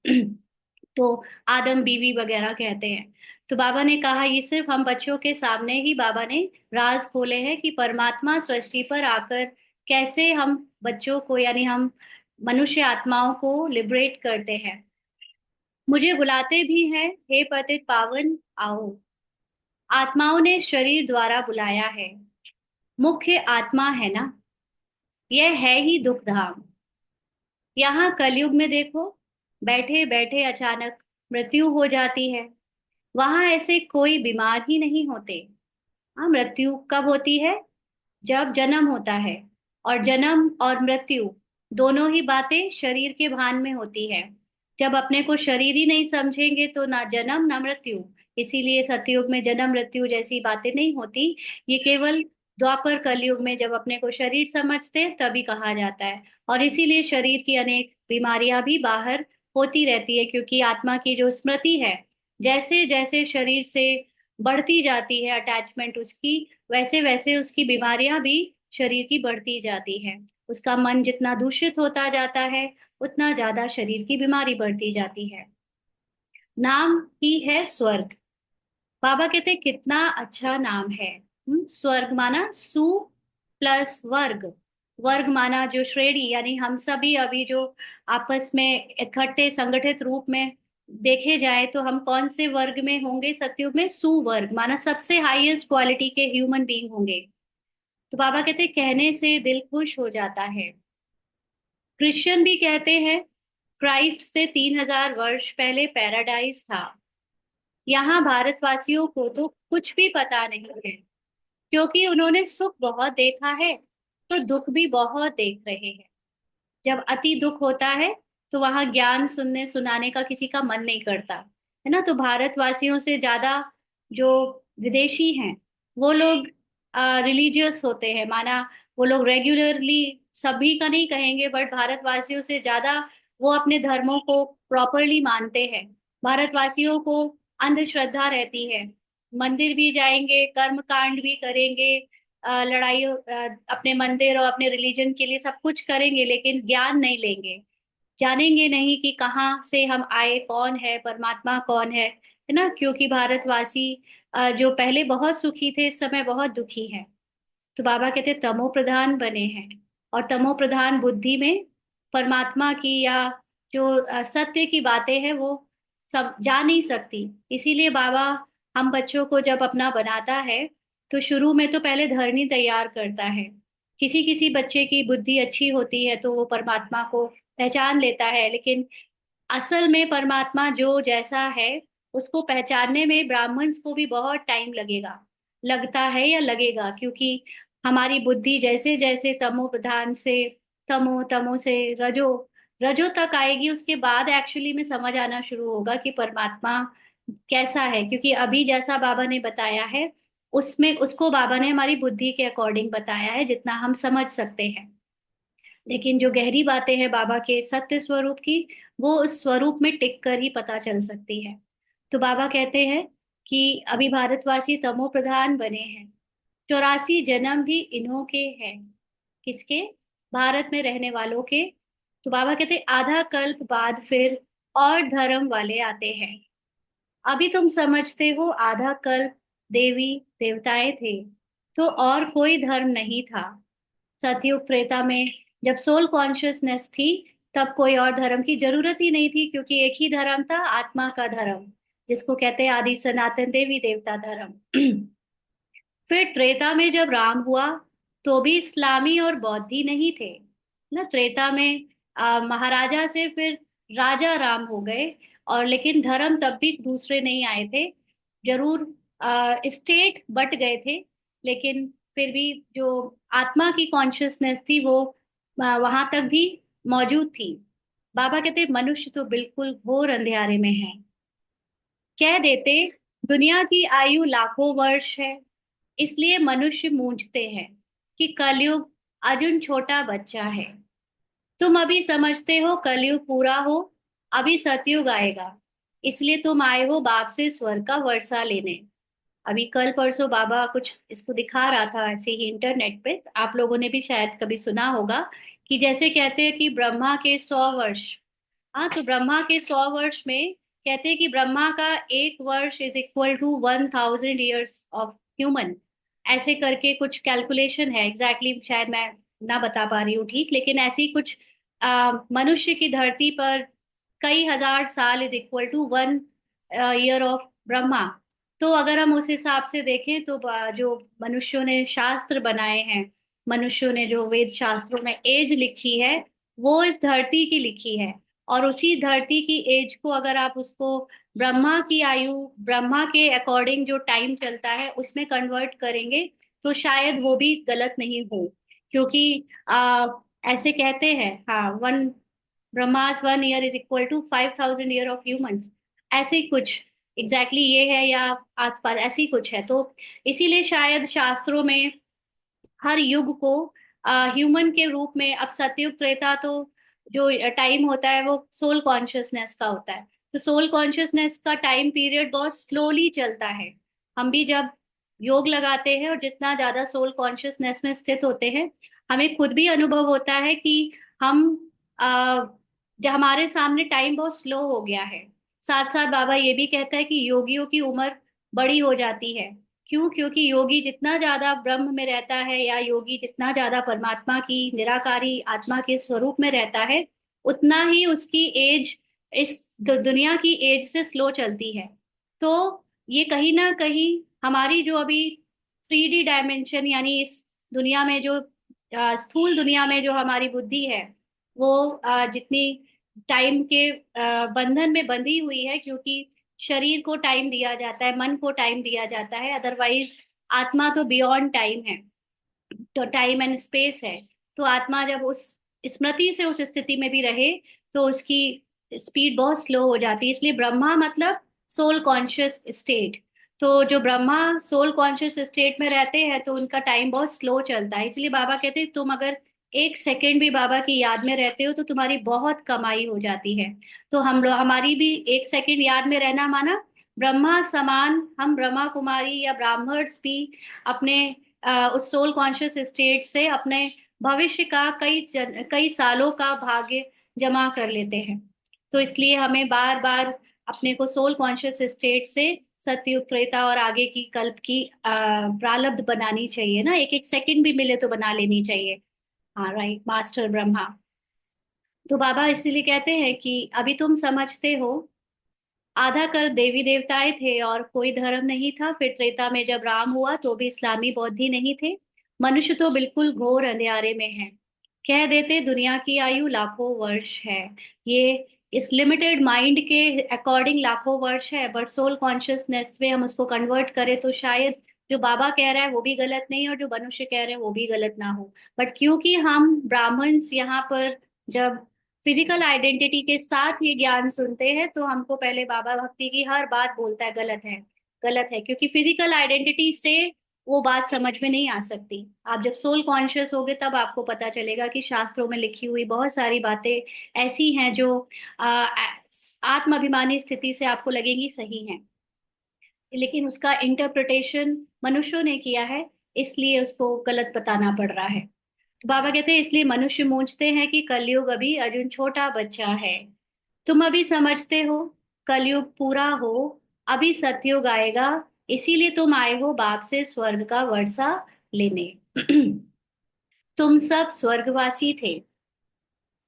तो आदम बीवी वगैरह कहते हैं। तो बाबा ने कहा ये सिर्फ हम बच्चों के सामने ही बाबा ने राज खोले हैं कि परमात्मा सृष्टि पर आकर कैसे हम बच्चों को यानी हम मनुष्य आत्माओं को लिबरेट करते हैं। मुझे बुलाते भी हैं, हे पतित पावन आओ। आत्माओं ने शरीर द्वारा बुलाया है, मुख्य आत्मा है ना, यह है ही दुख धाम। यहाँ कलयुग में देखो, बैठे बैठे अचानक मृत्यु हो जाती है। वहां ऐसे कोई बीमार ही नहीं होते। हाँ, मृत्यु कब होती है, जब जन्म होता है। और जन्म और मृत्यु दोनों ही बातें शरीर के भान में होती है। जब अपने को शरीर ही नहीं समझेंगे तो ना जन्म ना मृत्यु। इसीलिए सतयुग में जन्म मृत्यु जैसी बातें नहीं होती। ये केवल द्वापर कलयुग में जब अपने को शरीर समझते हैं तभी कहा जाता है। और इसीलिए शरीर की अनेक बीमारियां भी बाहर होती रहती है, क्योंकि आत्मा की जो स्मृति है जैसे जैसे शरीर से बढ़ती जाती है अटैचमेंट उसकी, वैसे वैसे उसकी बीमारियां भी शरीर की बढ़ती जाती है। उसका मन जितना दूषित होता जाता है उतना ज्यादा शरीर की बीमारी बढ़ती जाती है। नाम ही है स्वर्ग। बाबा कहते हैं कितना अच्छा नाम है। स्वर्ग माना सु प्लस वर्ग। वर्ग माना जो श्रेणी, यानी हम सभी अभी जो आपस में इकट्ठे संगठित रूप में देखे जाए तो हम कौन से वर्ग में होंगे सतयुग में, सुवर्ग माना सबसे हाईएस्ट क्वालिटी के ह्यूमन बीइंग होंगे। तो बाबा कहते हैं कहने से दिल खुश हो जाता है। क्रिश्चियन भी कहते हैं क्राइस्ट से 3000 वर्ष पहले पैराडाइज था। यहाँ भारतवासियों को तो कुछ भी पता नहीं है, क्योंकि उन्होंने सुख बहुत देखा है तो दुख भी बहुत देख रहे हैं। जब अति दुख होता है तो वहां ज्ञान सुनने सुनाने का किसी का मन नहीं करता है ना। तो भारतवासियों से ज्यादा जो विदेशी हैं वो लोग रिलीजियस होते हैं, माना वो लोग रेगुलरली, सभी का नहीं कहेंगे बट भारतवासियों से ज्यादा वो अपने धर्मों को प्रॉपरली मानते हैं। भारतवासियों को अंधश्रद्धा रहती है, मंदिर भी जाएंगे, कर्म कांड भी करेंगे, लड़ाई अपने मंदिर और अपने रिलीजन के लिए सब कुछ करेंगे, लेकिन ज्ञान नहीं लेंगे, जानेंगे नहीं कि कहाँ से हम आए, कौन है परमात्मा, कौन है ना। क्योंकि भारतवासी जो पहले बहुत सुखी थे, इस समय बहुत दुखी हैं। तो बाबा कहते हैं तमो प्रधान बने हैं, और तमो प्रधान बुद्धि में परमात्मा की या जो सत्य की बातें हैं वो सब जा नहीं सकती। इसीलिए बाबा हम बच्चों को जब अपना बनाता है तो शुरू में तो पहले धरनी तैयार करता है। किसी किसी बच्चे की बुद्धि अच्छी होती है तो वो परमात्मा को पहचान लेता है, लेकिन असल में परमात्मा जो जैसा है उसको पहचानने में ब्राह्मण्स को भी बहुत टाइम लगेगा, लगता है या लगेगा। क्योंकि हमारी बुद्धि जैसे जैसे तमो प्रधान से तमो, तमो से रजो, रजो तक आएगी, उसके बाद एक्चुअली में समझ आना शुरू होगा कि परमात्मा कैसा है। क्योंकि अभी जैसा बाबा ने बताया है उसमें उसको बाबा ने हमारी बुद्धि के अकॉर्डिंग बताया है, जितना हम समझ सकते हैं। लेकिन जो गहरी बातें हैं बाबा के सत्य स्वरूप की, वो उस स्वरूप में टिक कर ही पता चल सकती है। तो बाबा कहते हैं कि अभी भारतवासी तमो प्रधान बने हैं, 84 जन्म भी इन्हों के हैं। किसके? भारत में रहने वालों के। तो बाबा कहते हैं आधा कल्प बाद फिर और धर्म वाले आते हैं। अभी तुम समझते हो आधा कल्प देवी देवताएं थे, तो और कोई धर्म नहीं था। सतयुग त्रेता में जब सोल कॉन्शियसनेस थी, तब कोई और धर्म की जरूरत ही नहीं थी, क्योंकि एक ही धर्म था, आत्मा का धर्म, जिसको कहते हैं आदि सनातन देवी देवता धर्म। फिर त्रेता में जब राम हुआ तो भी इस्लामी और बौद्धि नहीं थे ना। त्रेता में महाराजा से फिर राजा राम हो गए, और लेकिन धर्म तब भी दूसरे नहीं आए थे। जरूर स्टेट बट गए थे, लेकिन फिर भी जो आत्मा की कॉन्शियसनेस थी वो वहां तक भी मौजूद थी। बाबा कहते मनुष्य तो बिल्कुल घोर अंधेरे में है। कह देते दुनिया की आयु लाखों वर्ष है, इसलिए मनुष्य मूंझते हैं कि कलयुग अर्जुन छोटा बच्चा है। तुम अभी समझते हो कलयुग पूरा हो, अभी सतयुग आएगा, इसलिए तुम आए हो बाप से स्वर्ग का वर्षा लेने। अभी कल परसों बाबा कुछ इसको दिखा रहा था ऐसे ही इंटरनेट पे, आप लोगों ने भी शायद कभी सुना होगा कि जैसे कहते हैं कि ब्रह्मा के 100 वर्ष। हाँ, तो ब्रह्मा के 100 वर्ष में कहते हैं कि ब्रह्मा का एक वर्ष is equal to 1000 years of human. ऐसे करके कुछ कैलकुलेशन है, एग्जैक्टली exactly शायद मैं ना बता पा रही हूँ ठीक, लेकिन ऐसी कुछ मनुष्य की धरती पर कई हजार साल is equal to 1 year of Brahma. तो अगर हम उस हिसाब से देखें तो जो मनुष्यों ने शास्त्र बनाए हैं, मनुष्यों ने जो वेद शास्त्रों में एज लिखी है, वो इस धरती की लिखी है। और उसी धरती की एज को अगर आप उसको ब्रह्मा की आयु, ब्रह्मा के अकॉर्डिंग जो टाइम चलता है उसमें कन्वर्ट करेंगे, तो शायद वो भी गलत नहीं हो। क्योंकि ऐसे कहते हैं, हाँ, one Brahma's 1 year is equal to 5000 year of humans. ऐसे ही कुछ एग्जैक्टली ये है, या आसपास ऐसी ही कुछ है। तो इसीलिए शायद शास्त्रों में हर युग को ह्यूमन के रूप में, अब सतयुग त्रेता तो जो टाइम होता है वो सोल कॉन्शियसनेस का होता है। तो सोल कॉन्शियसनेस का टाइम पीरियड बहुत स्लोली चलता है। हम भी जब योग लगाते हैं और जितना ज्यादा सोल कॉन्शियसनेस में स्थित होते हैं, हमें खुद भी अनुभव होता है कि हम जो हमारे सामने टाइम बहुत स्लो हो गया है। साथ साथ बाबा ये भी कहता है कि योगियों की उम्र बड़ी हो जाती है। क्यों? क्योंकि योगी जितना ज्यादा ब्रह्म में रहता है, या योगी जितना ज्यादा परमात्मा की निराकारी आत्मा के स्वरूप में रहता है, उतना ही उसकी एज इस दुनिया की एज से स्लो चलती है। तो ये कहीं ना कहीं हमारी जो अभी 3D डायमेंशन, यानी इस दुनिया में जो स्थूल दुनिया में जो हमारी बुद्धि है, वो जितनी टाइम के बंधन में बंधी हुई है, क्योंकि शरीर को टाइम दिया जाता है, मन को टाइम दिया जाता है, अदरवाइज आत्मा तो बियॉन्ड टाइम है, तो टाइम एंड स्पेस है। तो आत्मा जब उस स्मृति से उस स्थिति में भी रहे तो उसकी स्पीड बहुत स्लो हो जाती है। इसलिए ब्रह्मा मतलब सोल कॉन्शियस स्टेट। तो जो ब्रह्मा सोल कॉन्शियस स्टेट में रहते हैं तो उनका टाइम बहुत स्लो चलता है। इसलिए बाबा कहते हैं तुम अगर 1 सेकेंड भी बाबा की याद में रहते हो तो तुम्हारी बहुत कमाई हो जाती है। तो हम लोग, हमारी भी 1 सेकेंड याद में रहना माना ब्रह्मा समान, हम ब्रह्मा कुमारी या ब्राह्मण्स भी अपने उस सोल कॉन्शियस स्टेट से अपने भविष्य का कई सालों का भाग्य जमा कर लेते हैं। तो इसलिए हमें बार बार अपने को सोल कॉन्शियस स्टेट से सत्युग त्रेता और आगे की कल्प की प्रारब्ध बनानी चाहिए ना, एक एक सेकंड भी मिले तो बना लेनी चाहिए। हाँ राइट मास्टर ब्रह्मा। तो बाबा इसीलिए कहते हैं कि अभी तुम समझते हो, आधा कल्प देवी देवताएं थे और कोई धर्म नहीं था। फिर त्रेता में जब राम हुआ तो भी इस्लामी बौद्ध ही नहीं थे। मनुष्य तो बिल्कुल घोर अंधेरे में है। कह देते दुनिया की आयु लाखों वर्ष है। ये इस लिमिटेड माइंड के अकॉर्डिंग लाखों वर्ष है, बट सोल कॉन्शियसनेस में हम उसको कन्वर्ट करें तो शायद जो बाबा कह रहा है वो भी गलत नहीं और जो मनुष्य कह रहे हैं वो भी गलत ना हो। बट क्योंकि हम ब्राह्मण्स यहाँ पर जब फिजिकल आइडेंटिटी के साथ ये ज्ञान सुनते हैं तो हमको पहले बाबा भक्ति की हर बात बोलता है गलत है, गलत है, क्योंकि फिजिकल आइडेंटिटी से वो बात समझ में नहीं आ सकती। आप जब सोल कॉन्शियस होगे तब आपको पता चलेगा कि शास्त्रों में लिखी हुई बहुत सारी बातें ऐसी हैं जो आ, आत्माभिमानी स्थिति से आपको लगेंगी सही हैं, लेकिन उसका इंटरप्रिटेशन मनुष्यों ने किया है, इसलिए उसको गलत बताना पड़ रहा है। तो बाबा कहते हैं इसलिए मनुष्य मूंझते हैं कि कलयुग अभी अर्जुन छोटा बच्चा है। तुम अभी समझते हो कलयुग पूरा हो, अभी सतयुग आएगा, इसीलिए तुम आए हो बाप से स्वर्ग का वर्षा लेने। तुम सब स्वर्गवासी थे,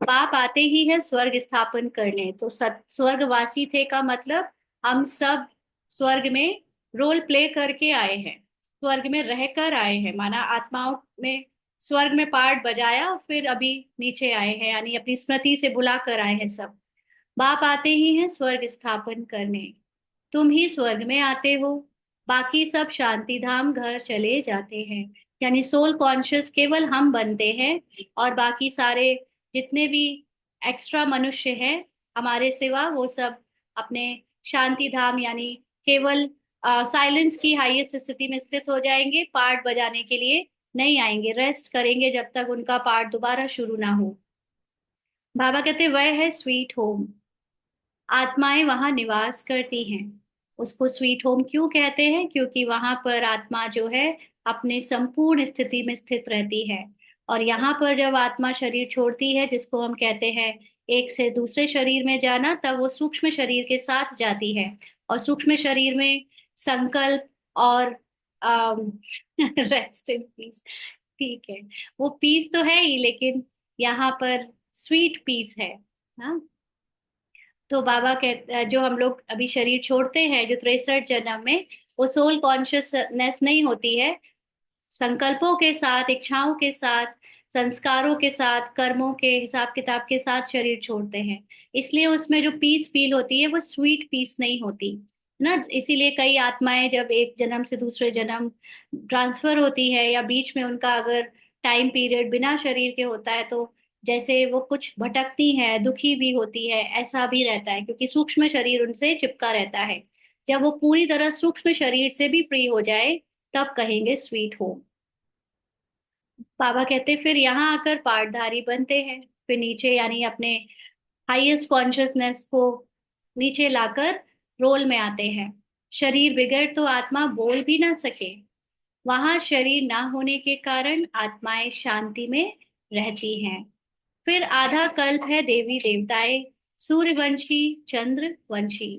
बाप आते ही है स्वर्ग स्थापन करने। तो स्वर्गवासी थे का मतलब हम सब स्वर्ग में रोल प्ले करके आए हैं, स्वर्ग में रहकर आए हैं, माना आत्माओं में स्वर्ग में पार्ट बजाया फिर अभी नीचे आए हैं, यानी अपनी स्मृति से बुला कर आए हैं सब। बाप आते ही हैं स्वर्ग स्थापन करने, तुम ही स्वर्ग में आते हो, बाकी सब शांति धाम घर चले जाते हैं। यानी सोल कॉन्शियस केवल हम बनते हैं और बाकी सारे जितने भी एक्स्ट्रा मनुष्य हैं हमारे सिवा वो सब अपने शांति धाम यानी केवल साइलेंस की हाईएस्ट स्थिति में स्थित हो जाएंगे, पार्ट बजाने के लिए नहीं आएंगे, रेस्ट करेंगे जब तक उनका पार्ट दोबारा शुरू ना हो। बाबा कहते वह है स्वीट होम, आत्माएं वहां निवास करती हैं। उसको स्वीट होम क्यों कहते हैं? क्योंकि वहां पर आत्मा जो है अपने संपूर्ण स्थिति में स्थित रहती है। और यहाँ पर जब आत्मा शरीर छोड़ती है, जिसको हम कहते हैं एक से दूसरे शरीर में जाना, तब वो सूक्ष्म शरीर के साथ जाती है। और सूक्ष्म शरीर में संकल्प और रेस्ट इन पीस, ठीक है, वो पीस तो है ही, लेकिन यहाँ पर स्वीट पीस है। हाँ, तो बाबा कहते जो हम लोग अभी शरीर छोड़ते हैं जो 63 जन्म में, वो सोल कॉन्शियसनेस नहीं होती है, संकल्पों के साथ, इच्छाओं के साथ, संस्कारों के साथ, कर्मों के हिसाब किताब के साथ शरीर छोड़ते हैं। इसलिए उसमें जो पीस फील होती है वो स्वीट पीस नहीं होती ना। इसीलिए कई आत्माएं जब एक जन्म से दूसरे जन्म ट्रांसफर होती है या बीच में उनका अगर टाइम पीरियड बिना शरीर के होता है, तो जैसे वो कुछ भटकती है, दुखी भी होती है, ऐसा भी रहता है, क्योंकि सूक्ष्म शरीर उनसे चिपका रहता है। जब वो पूरी तरह सूक्ष्म शरीर से भी फ्री हो जाए तब कहेंगे स्वीट होम। बाबा कहते फिर यहाँ आकर पार्टधारी बनते हैं, फिर नीचे यानी अपने हाईएस्ट कॉन्शियसनेस को नीचे लाकर रोल में आते हैं। शरीर बिगड़ तो आत्मा बोल भी ना सके, वहां शरीर ना होने के कारण आत्माएं शांति में रहती हैं। फिर आधा कल्प है देवी देवताएं, सूर्यवंशी, चंद्रवंशी।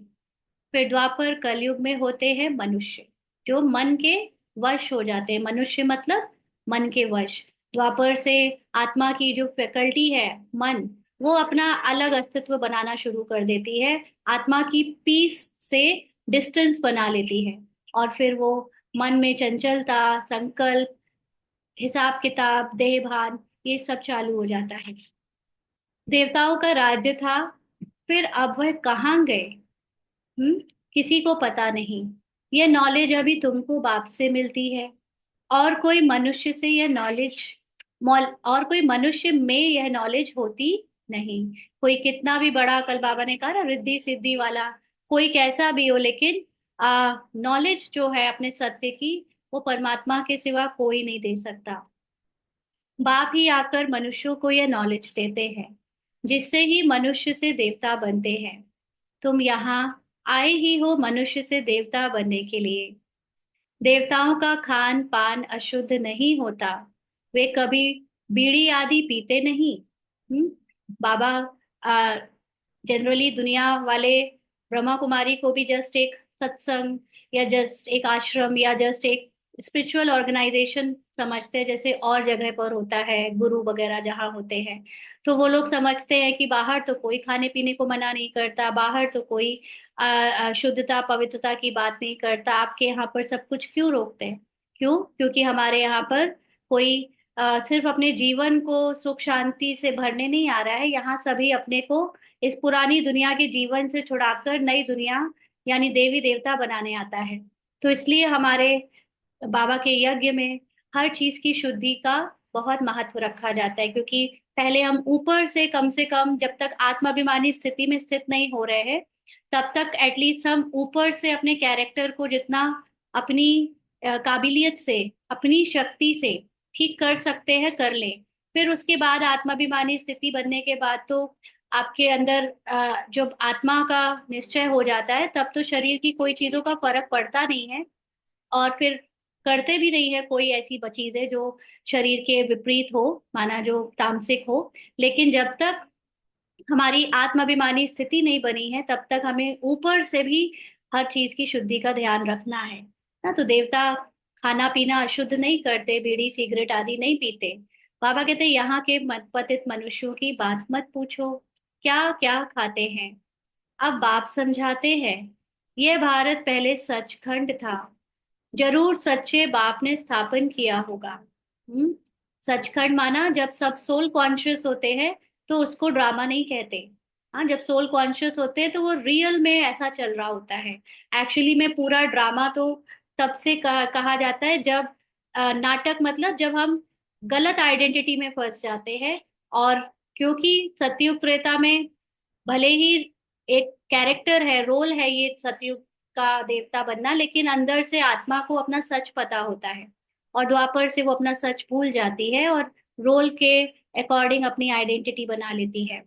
फिर द्वापर कलयुग में होते हैं मनुष्य जो मन के वश हो जाते हैं, मनुष्य मतलब मन के वश। द्वापर से आत्मा की जो फैकल्टी है मन, वो अपना अलग अस्तित्व बनाना शुरू कर देती है, आत्मा की पीस से डिस्टेंस बना लेती है। और फिर वो मन में चंचलता, संकल्प, हिसाब किताब, देह भान, ये सब चालू हो जाता है। देवताओं का राज्य था, फिर अब वह कहाँ गए? हम्म, किसी को पता नहीं। यह नॉलेज अभी तुमको बाप से मिलती है, और कोई मनुष्य से यह नॉलेज और कोई मनुष्य में यह नॉलेज होती नहीं। कोई कितना भी बड़ा, कल बाबा ने कहा ना, रिद्धि सिद्धि वाला, कोई कैसा भी हो, लेकिन नॉलेज जो है अपने सत्य की, वो परमात्मा के सिवा कोई नहीं दे सकता। बाप ही आकर मनुष्यों को यह नॉलेज देते हैं, जिससे ही मनुष्य से देवता बनते हैं। तुम यहाँ आए ही हो मनुष्य से देवता बनने के लिए। देवताओं का खान पान अशुद्ध नहीं होता, वे कभी बीड़ी आदि पीते नहीं। बाबा जनरली दुनिया वाले ब्रह्मा कुमारी को भी जस्ट एक सत्संग या जस्ट एक आश्रम या जस्ट एक स्पिरिचुअल ऑर्गेनाइजेशन समझते हैं, जैसे और जगह पर होता है गुरु वगैरह जहाँ होते हैं। तो वो लोग समझते हैं कि बाहर तो कोई खाने पीने को मना नहीं करता, बाहर तो कोई शुद्धता पवित्रता की बात नहीं करता, आपके यहाँ पर सब कुछ क्यों रोकते हैं? क्यों? क्योंकि हमारे यहाँ पर कोई सिर्फ अपने जीवन को सुख शांति से भरने नहीं आ रहा है, यहाँ सभी अपने को इस पुरानी दुनिया के जीवन से छुड़ाकर नई दुनिया यानी देवी देवता बनाने आता है। तो इसलिए हमारे बाबा के यज्ञ में हर चीज की शुद्धि का बहुत महत्व रखा जाता है, क्योंकि पहले हम ऊपर से कम जब तक आत्माभिमानी स्थिति में स्थित नहीं हो रहे हैं, तब तक एटलीस्ट हम ऊपर से अपने कैरेक्टर को जितना अपनी काबिलियत से, अपनी शक्ति से ठीक कर सकते हैं कर लें। फिर उसके बाद आत्माभिमानी स्थिति बनने के बाद तो आपके अंदर जब आत्मा का निश्चय हो जाता है, तब तो शरीर की कोई चीजों का फर्क पड़ता नहीं है, और फिर करते भी नहीं है कोई ऐसी चीजें जो शरीर के विपरीत हो, माना जो तामसिक हो। लेकिन जब तक हमारी आत्माभिमानी स्थिति नहीं बनी है, तब तक हमें ऊपर से भी हर चीज की शुद्धि का ध्यान रखना है ना। तो देवता खाना पीना अशुद्ध नहीं करते, बीड़ी सिगरेट आदि नहीं पीते। बाबा कहते यहाँ के पतित मनुष्यों की बात मत पूछो, क्या क्या खाते हैं। अब बाप समझाते हैं, यह भारत पहले सचखंड था, जरूर सच्चे बाप ने स्थापन किया होगा। सचखंड माना जब सब सोल कॉन्शियस होते हैं तो उसको ड्रामा नहीं कहते। हाँ, जब सोल कॉन्शियस होते हैं तो वो रियल में ऐसा चल रहा होता है। एक्चुअली में पूरा ड्रामा तो तब से कहा जाता है जब नाटक मतलब जब हम गलत आइडेंटिटी में फंस जाते हैं। और क्योंकि सतयुग त्रेता में भले ही एक कैरेक्टर है, रोल है ये सतयुग का देवता बनना, लेकिन अंदर से आत्मा को अपना सच पता होता है, और द्वापर से वो अपना सच भूल जाती है और रोल के अकॉर्डिंग अपनी आइडेंटिटी बना लेती है।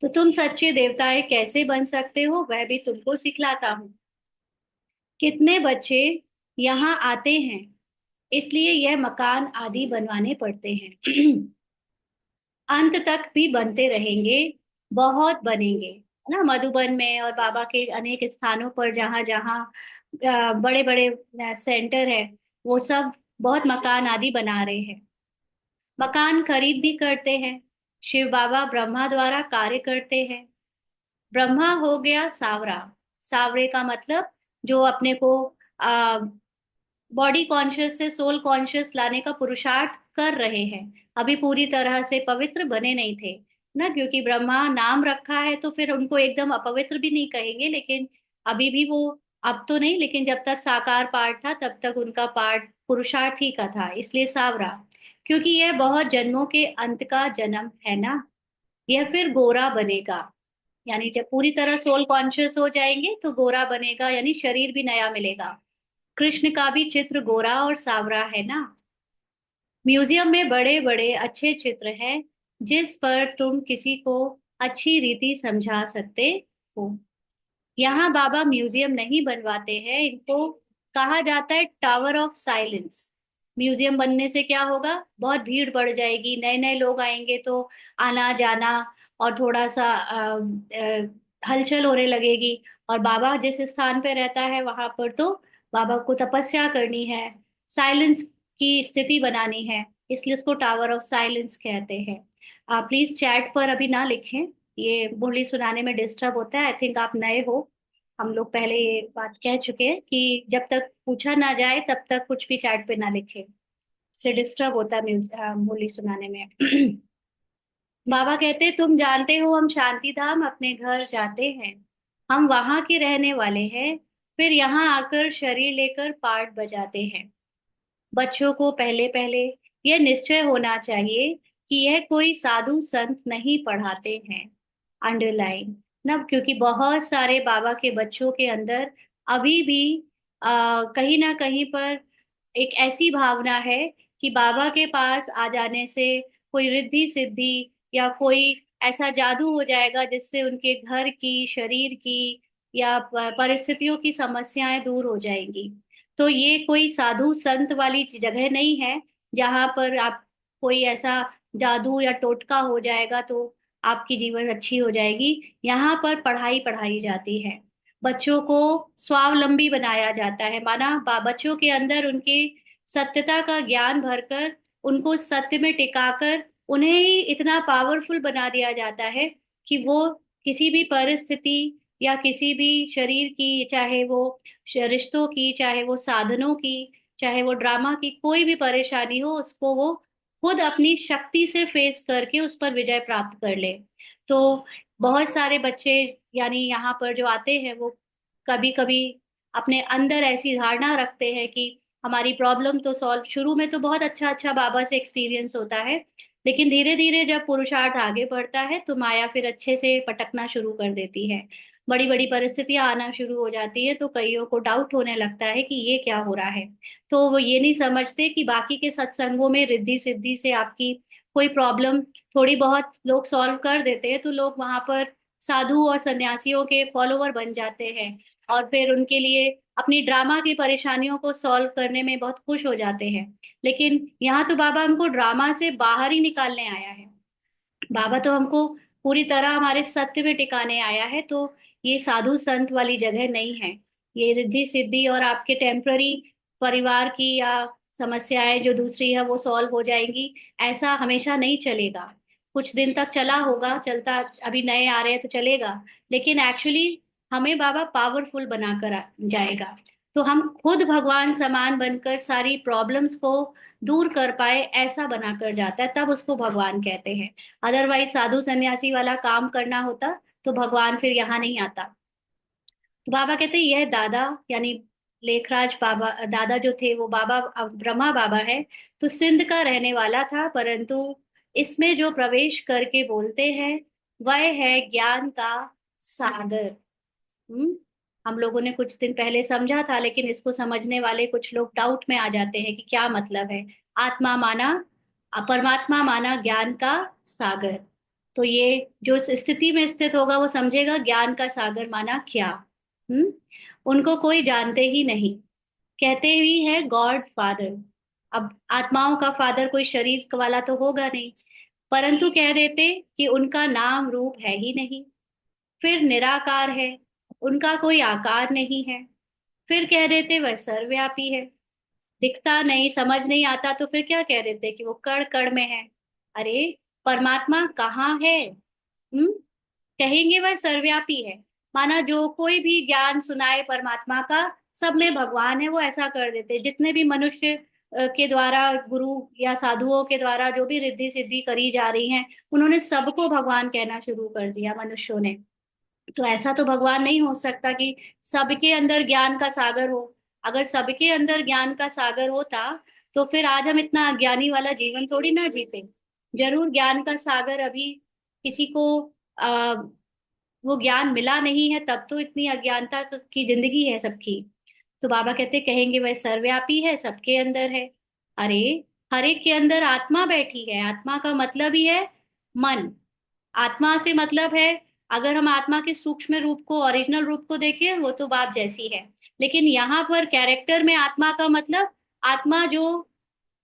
तो तुम सच्चे देवताएं कैसे बन सकते हो, वह भी तुमको सिखलाता हूँ। कितने बच्चे यहाँ आते हैं, इसलिए यह मकान आदि बनवाने पड़ते हैं। अंत तक भी बनते रहेंगे, बहुत बनेंगे, है ना। मधुबन में और बाबा के अनेक स्थानों पर जहाँ जहाँ बड़े बड़े सेंटर है, वो सब बहुत मकान आदि बना रहे हैं। मकान खरीद भी करते हैं। शिव बाबा ब्रह्मा द्वारा कार्य करते हैं। ब्रह्मा हो गया सावरा। सावरे का मतलब जो अपने को बॉडी कॉन्शियस से सोल कॉन्शियस लाने का पुरुषार्थ कर रहे हैं, अभी पूरी तरह से पवित्र बने नहीं थे ना, क्योंकि ब्रह्मा नाम रखा है तो फिर उनको एकदम अपवित्र भी नहीं कहेंगे, लेकिन अभी भी वो, अब तो नहीं, लेकिन जब तक साकार पार्ट था तब तक उनका पार्ट पुरुषार्थ ही का था, इसलिए सावरा। क्योंकि यह बहुत जन्मों के अंत का जन्म है ना, यह फिर गोरा बनेगा। यानी जब पूरी तरह सोल कॉन्शियस हो जाएंगे तो गोरा बनेगा, यानी शरीर भी नया मिलेगा। कृष्ण का भी चित्र गोरा और सावरा है ना। म्यूजियम में बड़े बड़े अच्छे चित्र हैं, जिस पर तुम किसी को अच्छी रीति समझा सकते हो। यहाँ बाबा म्यूजियम नहीं बनवाते हैं, इनको कहा जाता है टावर ऑफ साइलेंस। म्यूजियम बनने से क्या होगा, बहुत भीड़ बढ़ जाएगी, नए नए लोग आएंगे तो आना जाना और थोड़ा सा हलचल होने लगेगी। और बाबा जिस स्थान पे रहता है वहां पर तो बाबा को तपस्या करनी है, साइलेंस की स्थिति बनानी है, इसलिए उसको टावर ऑफ साइलेंस कहते हैं। आप प्लीज चैट पर अभी ना लिखें, ये बोली सुनाने में डिस्टर्ब होता है। आई थिंक आप नए हो, हम लोग पहले ये बात कह चुके हैं कि जब तक पूछा ना जाए तब तक कुछ भी चैट पे ना लिखे, इससे डिस्टर्ब होता है बोली सुनाने में। बाबा कहते तुम जानते हो हम शांति धाम अपने घर जाते हैं, हम वहां के रहने वाले हैं, फिर यहाँ आकर शरीर लेकर पाठ बजाते हैं। बच्चों को पहले पहले यह निश्चय होना चाहिए कि यह कोई साधु संत नहीं पढ़ाते हैं। अंडरलाइन ना, क्योंकि बहुत सारे बाबा के बच्चों के अंदर अभी भी कहीं ना कहीं पर एक ऐसी भावना है कि बाबा के पास आ जाने से कोई रिद्धि सिद्धि या कोई ऐसा जादू हो जाएगा जिससे उनके घर की, शरीर की या परिस्थितियों की समस्याएं दूर हो जाएंगी। तो ये कोई साधु संत वाली जगह नहीं है जहां पर आप कोई ऐसा जादू या टोटका हो जाएगा तो आपकी जीवन अच्छी हो जाएगी। यहाँ पर पढ़ाई पढ़ाई जाती है, बच्चों को स्वावलंबी बनाया जाता है। माना बच्चों के अंदर उनके सत्यता का ज्ञान भरकर उनको सत्य में टिकाकर उन्हें ही इतना पावरफुल बना दिया जाता है कि वो किसी भी परिस्थिति या किसी भी शरीर की, चाहे वो रिश्तों की, चाहे वो साधनों की, चाहे वो ड्रामा की, कोई भी परेशानी हो उसको वो खुद अपनी शक्ति से फेस करके उस पर विजय प्राप्त कर ले। तो बहुत सारे बच्चे यानी यहाँ पर जो आते हैं वो कभी कभी अपने अंदर ऐसी धारणा रखते हैं कि हमारी प्रॉब्लम तो सॉल्व, शुरू में तो बहुत अच्छा अच्छा बाबा से एक्सपीरियंस होता है, लेकिन धीरे धीरे जब पुरुषार्थ आगे बढ़ता है तो माया फिर अच्छे से पटकना शुरू कर देती है, बड़ी बड़ी परिस्थितियां आना शुरू हो जाती है, तो कईयों को डाउट होने लगता है कि ये क्या हो रहा है। तो वो ये नहीं समझते कि बाकी के सत्संगों में रिद्धि सिद्धि से आपकी कोई प्रॉब्लम थोड़ी बहुत लोग सॉल्व कर देते हैं, तो लोग वहां पर साधु और सन्यासियों के फॉलोवर बन जाते हैं और फिर उनके लिए अपनी ड्रामा की परेशानियों को सॉल्व करने में बहुत खुश हो जाते हैं। लेकिन यहाँ तो बाबा हमको ड्रामा से बाहर ही निकालने आया है, बाबा तो हमको पूरी तरह हमारे सत्य में टिकाने आया है। तो ये साधु संत वाली जगह नहीं है। ये रिद्धि सिद्धि और आपके टेम्पररी परिवार की या समस्याएं जो दूसरी है वो सॉल्व हो जाएंगी, ऐसा हमेशा नहीं चलेगा। कुछ दिन तक चला होगा, चलता, अभी नए आ रहे हैं तो चलेगा, लेकिन एक्चुअली हमें बाबा पावरफुल बनाकर जाएगा। तो हम खुद भगवान समान बनकर सारी प्रॉब्लम्स को दूर कर पाए ऐसा बनाकर जाता है, तब उसको भगवान कहते हैं। अदरवाइज साधु सन्यासी वाला काम करना होता तो भगवान फिर यहाँ नहीं आता। तो बाबा कहते हैं यह दादा यानी लेखराज बाबा, दादा जो थे वो बाबा ब्रह्मा बाबा है, तो सिंध का रहने वाला था, परंतु इसमें जो प्रवेश करके बोलते हैं वह है ज्ञान का सागर। हम्म। हम लोगों ने कुछ दिन पहले समझा था, लेकिन इसको समझने वाले कुछ लोग डाउट में आ जाते हैं कि क्या मतलब है। आत्मा माना, परमात्मा माना ज्ञान का सागर। तो ये जो इस स्थिति में स्थित होगा वो समझेगा ज्ञान का सागर माना क्या। हम्म। उनको कोई जानते ही नहीं, कहते ही है गॉड फादर। अब आत्माओं का फादर कोई शरीर वाला तो होगा नहीं, परंतु कह देते कि उनका नाम रूप है ही नहीं, फिर निराकार है, उनका कोई आकार नहीं है, फिर कह देते वह सर्वव्यापी है। दिखता नहीं, समझ नहीं आता तो फिर क्या कह देते कि वो कण कण में है। अरे परमात्मा कहाँ है? हम्म। कहेंगे वह सर्वव्यापी है, माना जो कोई भी ज्ञान सुनाए परमात्मा का सब में भगवान है, वो ऐसा कर देते। जितने भी मनुष्य के द्वारा, गुरु या साधुओं के द्वारा जो भी रिद्धि सिद्धि करी जा रही हैं, उन्होंने सबको भगवान कहना शुरू कर दिया मनुष्यों ने। तो ऐसा तो भगवान नहीं हो सकता कि सबके अंदर ज्ञान का सागर हो। अगर सबके अंदर ज्ञान का सागर होता तो फिर आज हम इतना अज्ञानी वाला जीवन थोड़ी ना जीते। जरूर ज्ञान का सागर अभी किसी को आ, वो ज्ञान मिला नहीं है, तब तो इतनी अज्ञानता की जिंदगी है सबकी। तो बाबा कहते कहेंगे वह सर्वव्यापी है, सबके अंदर है। अरे हर एक के अंदर आत्मा बैठी है, आत्मा का मतलब ही है मन। आत्मा से मतलब है, अगर हम आत्मा के सूक्ष्म रूप को, ओरिजिनल रूप को देखें, वो तो बाप जैसी है। लेकिन यहाँ पर कैरेक्टर में आत्मा का मतलब आत्मा जो,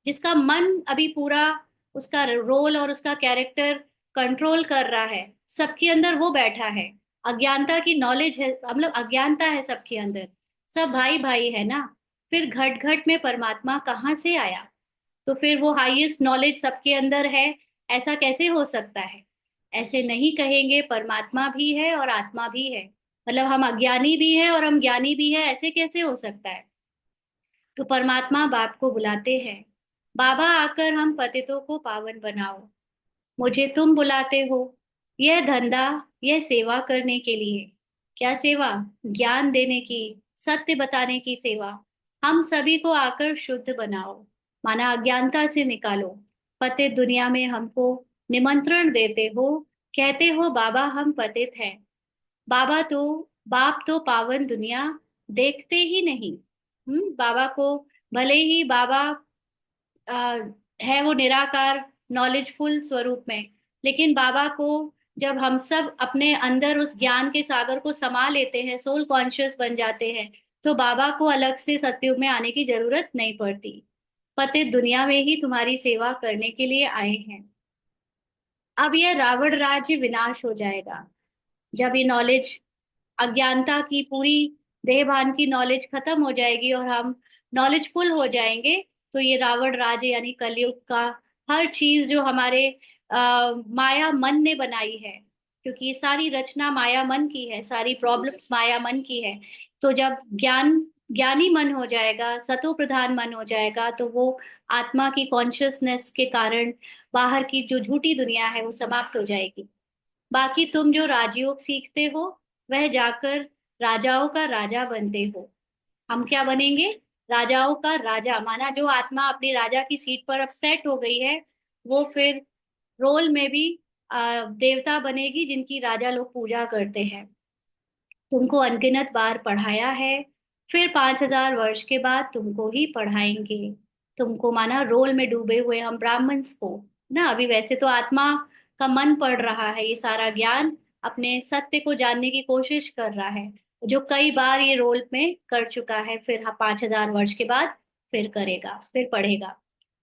जिसका मन अभी पूरा उसका रोल और उसका कैरेक्टर कंट्रोल कर रहा है, सबके अंदर वो बैठा है। अज्ञानता की नॉलेज है, मतलब अज्ञानता है सबके अंदर, सब भाई भाई है ना। फिर घट घट में परमात्मा कहाँ से आया? तो फिर वो हाईएस्ट नॉलेज सबके अंदर है, ऐसा कैसे हो सकता है? ऐसे नहीं कहेंगे, परमात्मा भी है और आत्मा भी है, मतलब हम अज्ञानी भी हैं और हम ज्ञानी भी हैं, ऐसे कैसे हो सकता है? तो परमात्मा बाप को बुलाते हैं, बाबा आकर हम पतितों को पावन बनाओ। मुझे तुम बुलाते हो, यह धंधा, यह सेवा करने के लिए। क्या सेवा? ज्ञान देने की, सत्य बताने की सेवा। हम सभी को आकर शुद्ध बनाओ, माना अज्ञानता से निकालो। पतित दुनिया में हमको निमंत्रण देते हो, कहते हो बाबा हम पतित हैं। बाबा तो, बाप तो पावन दुनिया देखते ही नहीं। बाबा को, भले ही बाबा आ, है वो निराकार नॉलेजफुल स्वरूप में, लेकिन बाबा को जब हम सब अपने अंदर उस ज्ञान के सागर को समा लेते हैं, सोल कॉन्शियस बन जाते हैं, तो बाबा को अलग से सत्युग में आने की जरूरत नहीं पड़ती। पतित दुनिया में ही तुम्हारी सेवा करने के लिए आए हैं। अब यह रावण राज्य विनाश हो जाएगा। जब ये नॉलेज, अज्ञानता की पूरी, देह भान की नॉलेज खत्म हो जाएगी और हम नॉलेजफुल हो जाएंगे, तो ये रावण राज्य यानी कलयुग का हर चीज जो हमारे माया मन ने बनाई है, क्योंकि ये सारी रचना माया मन की है, सारी प्रॉब्लम्स माया मन की है। तो जब ज्ञानी मन हो जाएगा, सतो प्रधान मन हो जाएगा, तो वो आत्मा की कॉन्शियसनेस के कारण बाहर की जो झूठी दुनिया है वो समाप्त हो जाएगी। बाकी तुम जो राजयोग सीखते हो, वह जाकर राजाओं का राजा बनते हो। हम क्या बनेंगे? राजाओं का राजा, माना जो आत्मा अपनी राजा की सीट पर अब सेट हो गई है, वो फिर रोल में भी देवता बनेगी जिनकी राजा लोग पूजा करते हैं। तुमको अनगिनत बार पढ़ाया है, फिर 5,000 वर्ष के बाद तुमको ही पढ़ाएंगे। तुमको माना रोल में डूबे हुए हम ब्राह्मण्स को ना, अभी वैसे तो आत्मा का मन पढ़ रहा है ये सारा ज्ञान, अपने सत्य को जानने की कोशिश कर रहा है, जो कई बार ये रोल में कर चुका है, फिर 5,000 वर्ष के बाद फिर करेगा, फिर पढ़ेगा।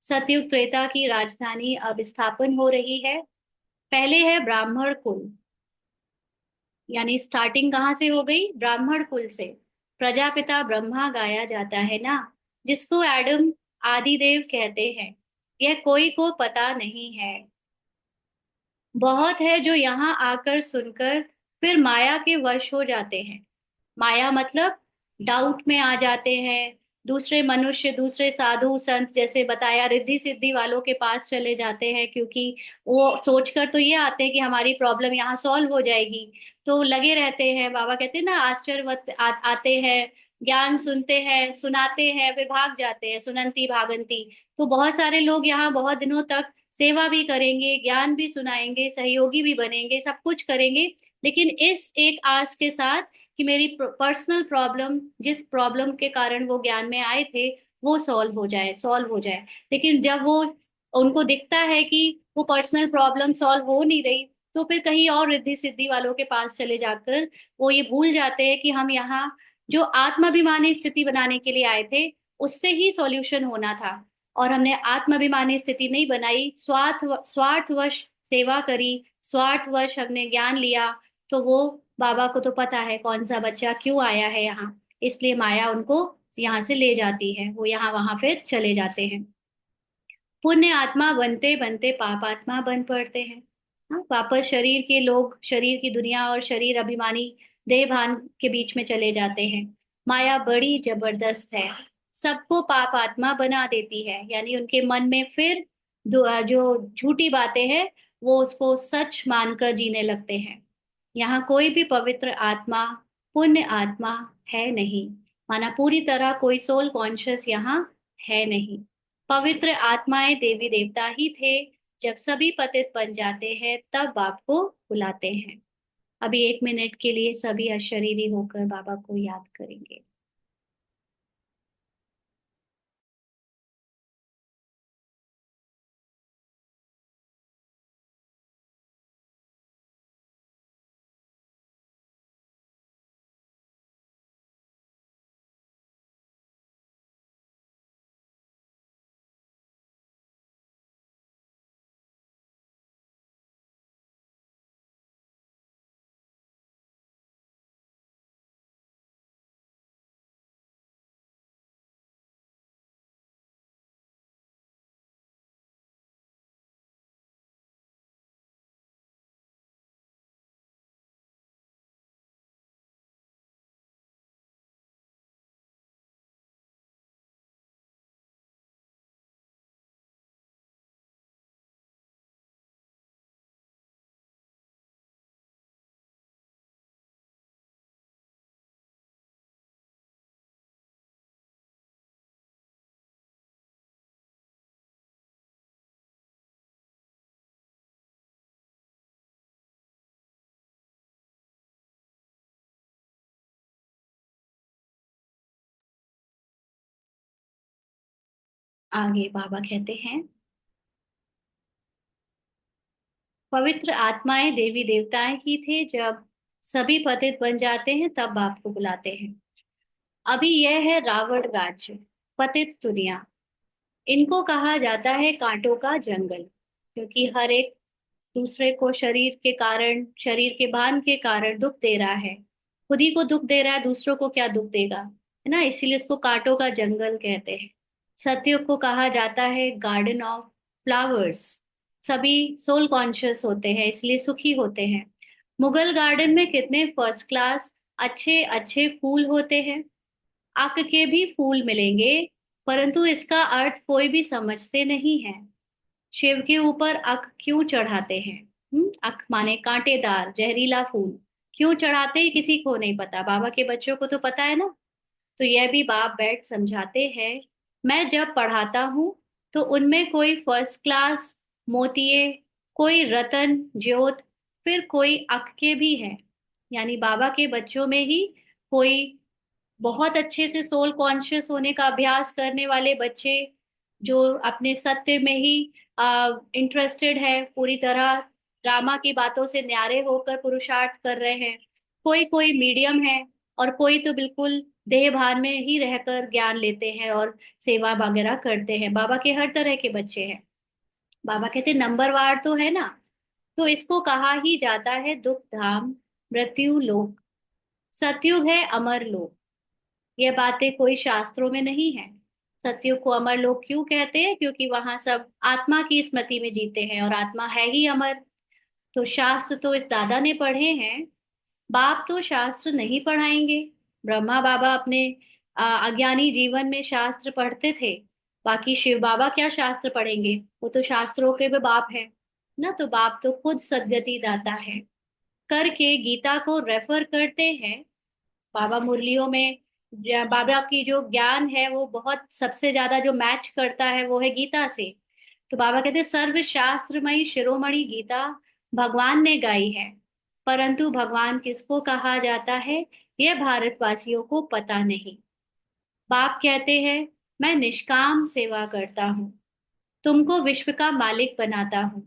सतयुग त्रेता की राजधानी अब स्थापन हो रही है। पहले है ब्राह्मण कुल, यानी स्टार्टिंग कहाँ से हो गई? ब्राह्मण कुल से। प्रजापिता ब्रह्मा गाया जाता है ना, जिसको एडम आदिदेव कहते हैं। यह कोई को पता नहीं है। बहुत है जो यहाँ आकर सुनकर फिर माया के वश हो जाते हैं। माया मतलब डाउट में आ जाते हैं, दूसरे मनुष्य, दूसरे साधु संत, जैसे बताया, रिद्धि सिद्धि वालों के पास चले जाते हैं, क्योंकि वो सोचकर तो ये आते हैं कि हमारी प्रॉब्लम यहाँ सॉल्व हो जाएगी। तो लगे रहते हैं, बाबा कहते हैं ना, आश्चर्यवत आते हैं, ज्ञान सुनते हैं, सुनाते हैं, फिर भाग जाते हैं, सुनंती भागंती। तो बहुत सारे लोग यहाँ बहुत दिनों तक सेवा भी करेंगे, ज्ञान भी सुनाएंगे, सहयोगी भी बनेंगे, सब कुछ करेंगे, लेकिन इस एक आस के साथ कि मेरी पर्सनल प्रॉब्लम, जिस प्रॉब्लम के कारण वो ज्ञान में आए थे, वो सॉल्व हो जाए, सॉल्व हो जाए। लेकिन जब वो, उनको दिखता है कि वो पर्सनल प्रॉब्लम सॉल्व हो नहीं रही, तो फिर कहीं और रिद्धि सिद्धि वालों के पास चले जाकर वो ये भूल जाते हैं कि हम यहाँ जो आत्माभिमानी स्थिति बनाने के लिए आए थे, उससे ही सॉल्यूशन होना था। और हमने आत्माभिमानी स्थिति नहीं बनाई, स्वार्थवश सेवा करी, स्वार्थवश हमने ज्ञान लिया। तो वो, बाबा को तो पता है कौन सा बच्चा क्यों आया है यहाँ, इसलिए माया उनको यहाँ से ले जाती है, वो यहाँ वहां फिर चले जाते हैं। पुण्य आत्मा बनते बनते पाप आत्मा बन पड़ते हैं। हाँ, वापस शरीर के लोग, शरीर की दुनिया और शरीर अभिमानी देह भान के बीच में चले जाते हैं। माया बड़ी जबरदस्त है, सबको पाप आत्मा बना देती है, यानी उनके मन में फिर जो झूठी बातें हैं वो उसको सच मानकर जीने लगते हैं। यहाँ कोई भी पवित्र आत्मा, पुण्य आत्मा है नहीं, माना पूरी तरह कोई सोल कॉन्शियस यहाँ है नहीं। पवित्र आत्माएं देवी देवता ही थे। जब सभी पतित बन जाते हैं तब बाप को बुलाते हैं। अभी 1 मिनट के लिए सभी अशरीरी होकर बाबा को याद करेंगे। आगे बाबा कहते हैं, पवित्र आत्माएं देवी देवताएं ही थे। जब सभी पतित बन जाते हैं तब बाप को बुलाते हैं। अभी यह है रावण राज्य, पतित दुनिया। इनको कहा जाता है कांटों का जंगल, क्योंकि हर एक दूसरे को शरीर के कारण, शरीर के भान के कारण दुख दे रहा है। खुद ही को दुख दे रहा है, दूसरों को क्या दुख देगा, है ना। इसीलिए इसको कांटों का जंगल कहते हैं। सतयुग को कहा जाता है गार्डन ऑफ फ्लावर्स। सभी सोल कॉन्शियस होते हैं, इसलिए सुखी होते हैं। मुगल गार्डन में कितने फर्स्ट क्लास अच्छे अच्छे फूल होते हैं। अक के भी फूल मिलेंगे, परंतु इसका अर्थ कोई भी समझते नहीं है। शिव के ऊपर अक क्यों चढ़ाते हैं? अक माने कांटेदार जहरीला फूल। क्यों चढ़ाते हैं किसी को नहीं पता, बाबा के बच्चों को तो पता है ना। तो यह भी बाप बैठ समझाते हैं। मैं जब पढ़ाता हूँ तो उनमें कोई फर्स्ट क्लास मोतिये, कोई रतन ज्योत, फिर कोई अक के भी है। यानी बाबा के बच्चों में ही कोई बहुत अच्छे से सोल कॉन्शियस होने का अभ्यास करने वाले बच्चे, जो अपने सत्य में ही इंटरेस्टेड है पूरी तरह, ड्रामा की बातों से न्यारे होकर पुरुषार्थ कर रहे हैं। कोई कोई मीडियम है, और कोई तो बिल्कुल देह भान में ही रहकर ज्ञान लेते हैं और सेवा वगैरह करते हैं। बाबा के हर तरह के बच्चे हैं। बाबा कहते नंबरवार तो है ना। तो इसको कहा ही जाता है दुख धाम, मृत्यु लोक। सतयुग है अमर लोक। यह बातें कोई शास्त्रों में नहीं है। सत्युग को अमर लोग क्यों कहते हैं? क्योंकि वहां सब आत्मा की स्मृति में जीते हैं, और आत्मा है ही अमर। तो शास्त्र तो इस दादा ने पढ़े हैं, बाप तो शास्त्र नहीं पढ़ाएंगे। ब्रह्मा बाबा अपने अज्ञानी जीवन में शास्त्र पढ़ते थे, बाकी शिव बाबा क्या शास्त्र पढ़ेंगे? वो तो शास्त्रों के भी बाप है ना। तो बाप तो खुद सद्गति दाता है करके गीता को रेफर करते हैं। बाबा मुरलियों में बाबा की जो ज्ञान है वो बहुत सबसे ज्यादा जो मैच करता है वो है गीता से। तो बाबा कहते हैं सर्व शास्त्रमयी शिरोमणि गीता भगवान ने गाई है, परंतु भगवान किसको कहा जाता है यह भारतवासियों को पता नहीं। बाप कहते हैं मैं निष्काम सेवा करता हूँ, तुमको विश्व का मालिक बनाता हूँ,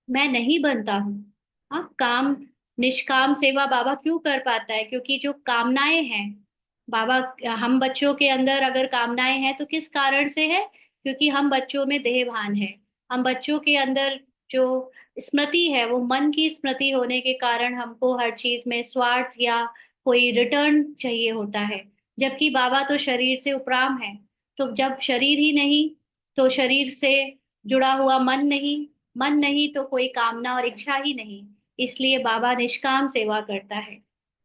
मैं नहीं बनता हूँ। हाँ, काम निष्काम सेवा बाबा क्यों कर पाता है? क्योंकि जो कामनाएं हैं बाबा, हम बच्चों के अंदर अगर कामनाएं हैं तो किस कारण से है? क्योंकि हम बच्चों में देह भान है। हम बच्चों के अंदर जो स्मृति है वो मन की स्मृति होने के कारण हमको हर चीज में स्वार्थ या कोई रिटर्न चाहिए होता है। जबकि बाबा तो शरीर से उपराम है। तो जब शरीर ही नहीं, तो शरीर से जुड़ा हुआ मन नहीं, मन नहीं तो कोई कामना और इच्छा ही नहीं। इसलिए बाबा निष्काम सेवा करता है।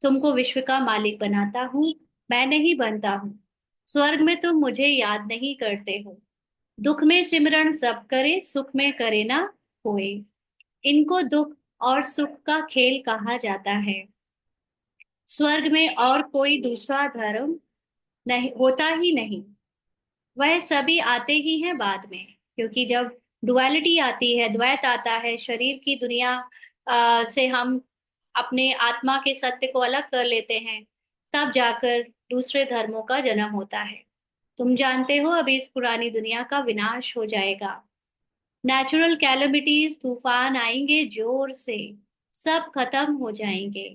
तुमको विश्व का मालिक बनाता हूँ, मैं नहीं बनता हूँ। स्वर्ग में तुम मुझे याद नहीं करते हो। दुख में सिमरण सब करे, सुख में करे ना कोई। इनको दुख और सुख का खेल कहा जाता है। स्वर्ग में और कोई दूसरा धर्म नहीं होता ही नहीं। वह सभी आते ही हैं बाद में, क्योंकि जब डुअलिटी आती है, द्वैत आता है, शरीर की दुनिया से हम अपने आत्मा के सत्य को अलग कर लेते हैं, तब जाकर दूसरे धर्मों का जन्म होता है। तुम जानते हो अभी इस पुरानी दुनिया का विनाश हो जाएगा। नेचुरल कैलेमिटीज, तूफान आएंगे जोर से, सब खत्म हो जाएंगे।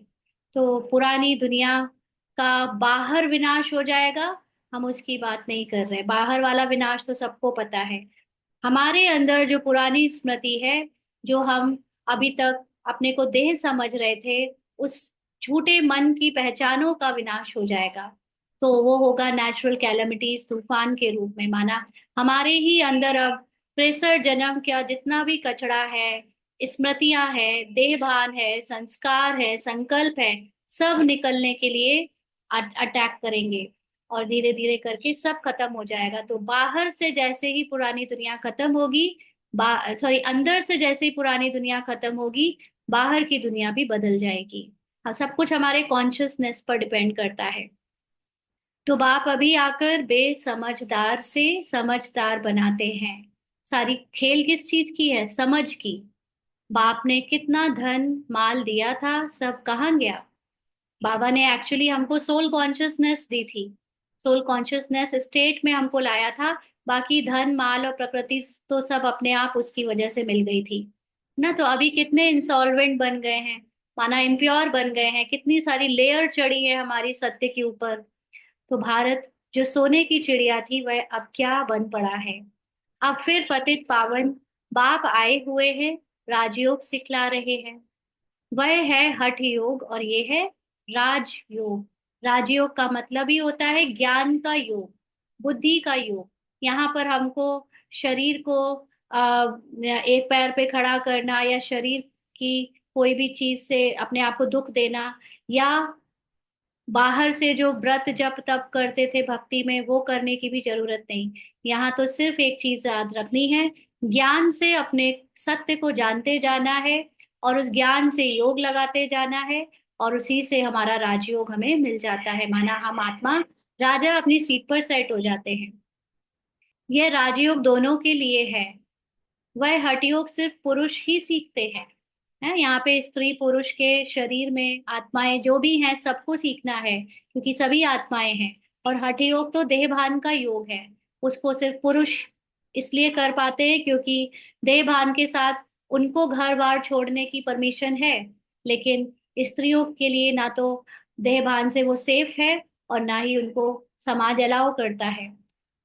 तो पुरानी दुनिया का बाहर विनाश हो जाएगा, हम उसकी बात नहीं कर रहे। बाहर वाला विनाश तो सबको पता है। हमारे अंदर जो पुरानी स्मृति है, जो हम अभी तक अपने को देह समझ रहे थे, उस झूठे मन की पहचानों का विनाश हो जाएगा। तो वो होगा नेचुरल कैलेमिटीज, तूफान के रूप में। माना हमारे ही अंदर अब त्रेसठ जन्म का जितना भी कचरा है, स्मृतियां है, देह भान है, संस्कार है, संकल्प है, सब निकलने के लिए अटैक करेंगे, और धीरे धीरे करके सब खत्म हो जाएगा। तो बाहर से जैसे ही पुरानी दुनिया खत्म होगी, सॉरी, अंदर से जैसे ही पुरानी दुनिया खत्म होगी, बाहर की दुनिया भी बदल जाएगी। हाँ, सब कुछ हमारे कॉन्शियसनेस पर डिपेंड करता है। तो बाप अभी आकर बेसमझदार से समझदार बनाते हैं। सारी खेल किस चीज की है? समझ की। बाप ने कितना धन माल दिया था, सब कहाँ गया? बाबा ने एक्चुअली हमको सोल कॉन्शियसनेस दी थी, सोल कॉन्शियसनेस स्टेट में हमको लाया था। बाकी धन माल और प्रकृति तो सब अपने आप उसकी वजह से मिल गई थी ना। तो अभी कितने इंसॉल्वेंट बन गए हैं, माना इम्प्योर बन गए हैं, कितनी सारी लेयर चढ़ी है हमारी सत्य के ऊपर। तो भारत जो सोने की चिड़िया थी वह अब क्या बन पड़ा है। अब फिर पतित पावन बाप आए हुए हैं, राजयोग सिखला रहे हैं। वह है हठ योग और ये है राजयोग। राजयोग का मतलब ही होता है ज्ञान का योग, बुद्धि का योग। यहाँ पर हमको शरीर को एक पैर पे खड़ा करना या शरीर की कोई भी चीज से अपने आप को दुख देना, या बाहर से जो व्रत जप तप करते थे भक्ति में वो करने की भी जरूरत नहीं। यहाँ तो सिर्फ एक चीज याद रखनी है, ज्ञान से अपने सत्य को जानते जाना है और उस ज्ञान से योग लगाते जाना है, और उसी से हमारा राजयोग हमें मिल जाता है, माना हम आत्मा राजा अपनी सीट पर सेट हो जाते हैं। यह राजयोग दोनों के लिए है। वह हठयोग सिर्फ पुरुष ही सीखते हैं। है यहाँ पे स्त्री पुरुष के शरीर में आत्माएं जो भी हैं सबको सीखना है, क्योंकि सभी आत्माएं हैं। और हठ योग तो देह भान का योग है, उसको सिर्फ पुरुष इसलिए कर पाते हैं क्योंकि देह भान के साथ उनको घर बार छोड़ने की परमिशन है, लेकिन स्त्रियों के लिए ना तो देह भान से वो सेफ है और ना ही उनको समाज अलाउ करता है।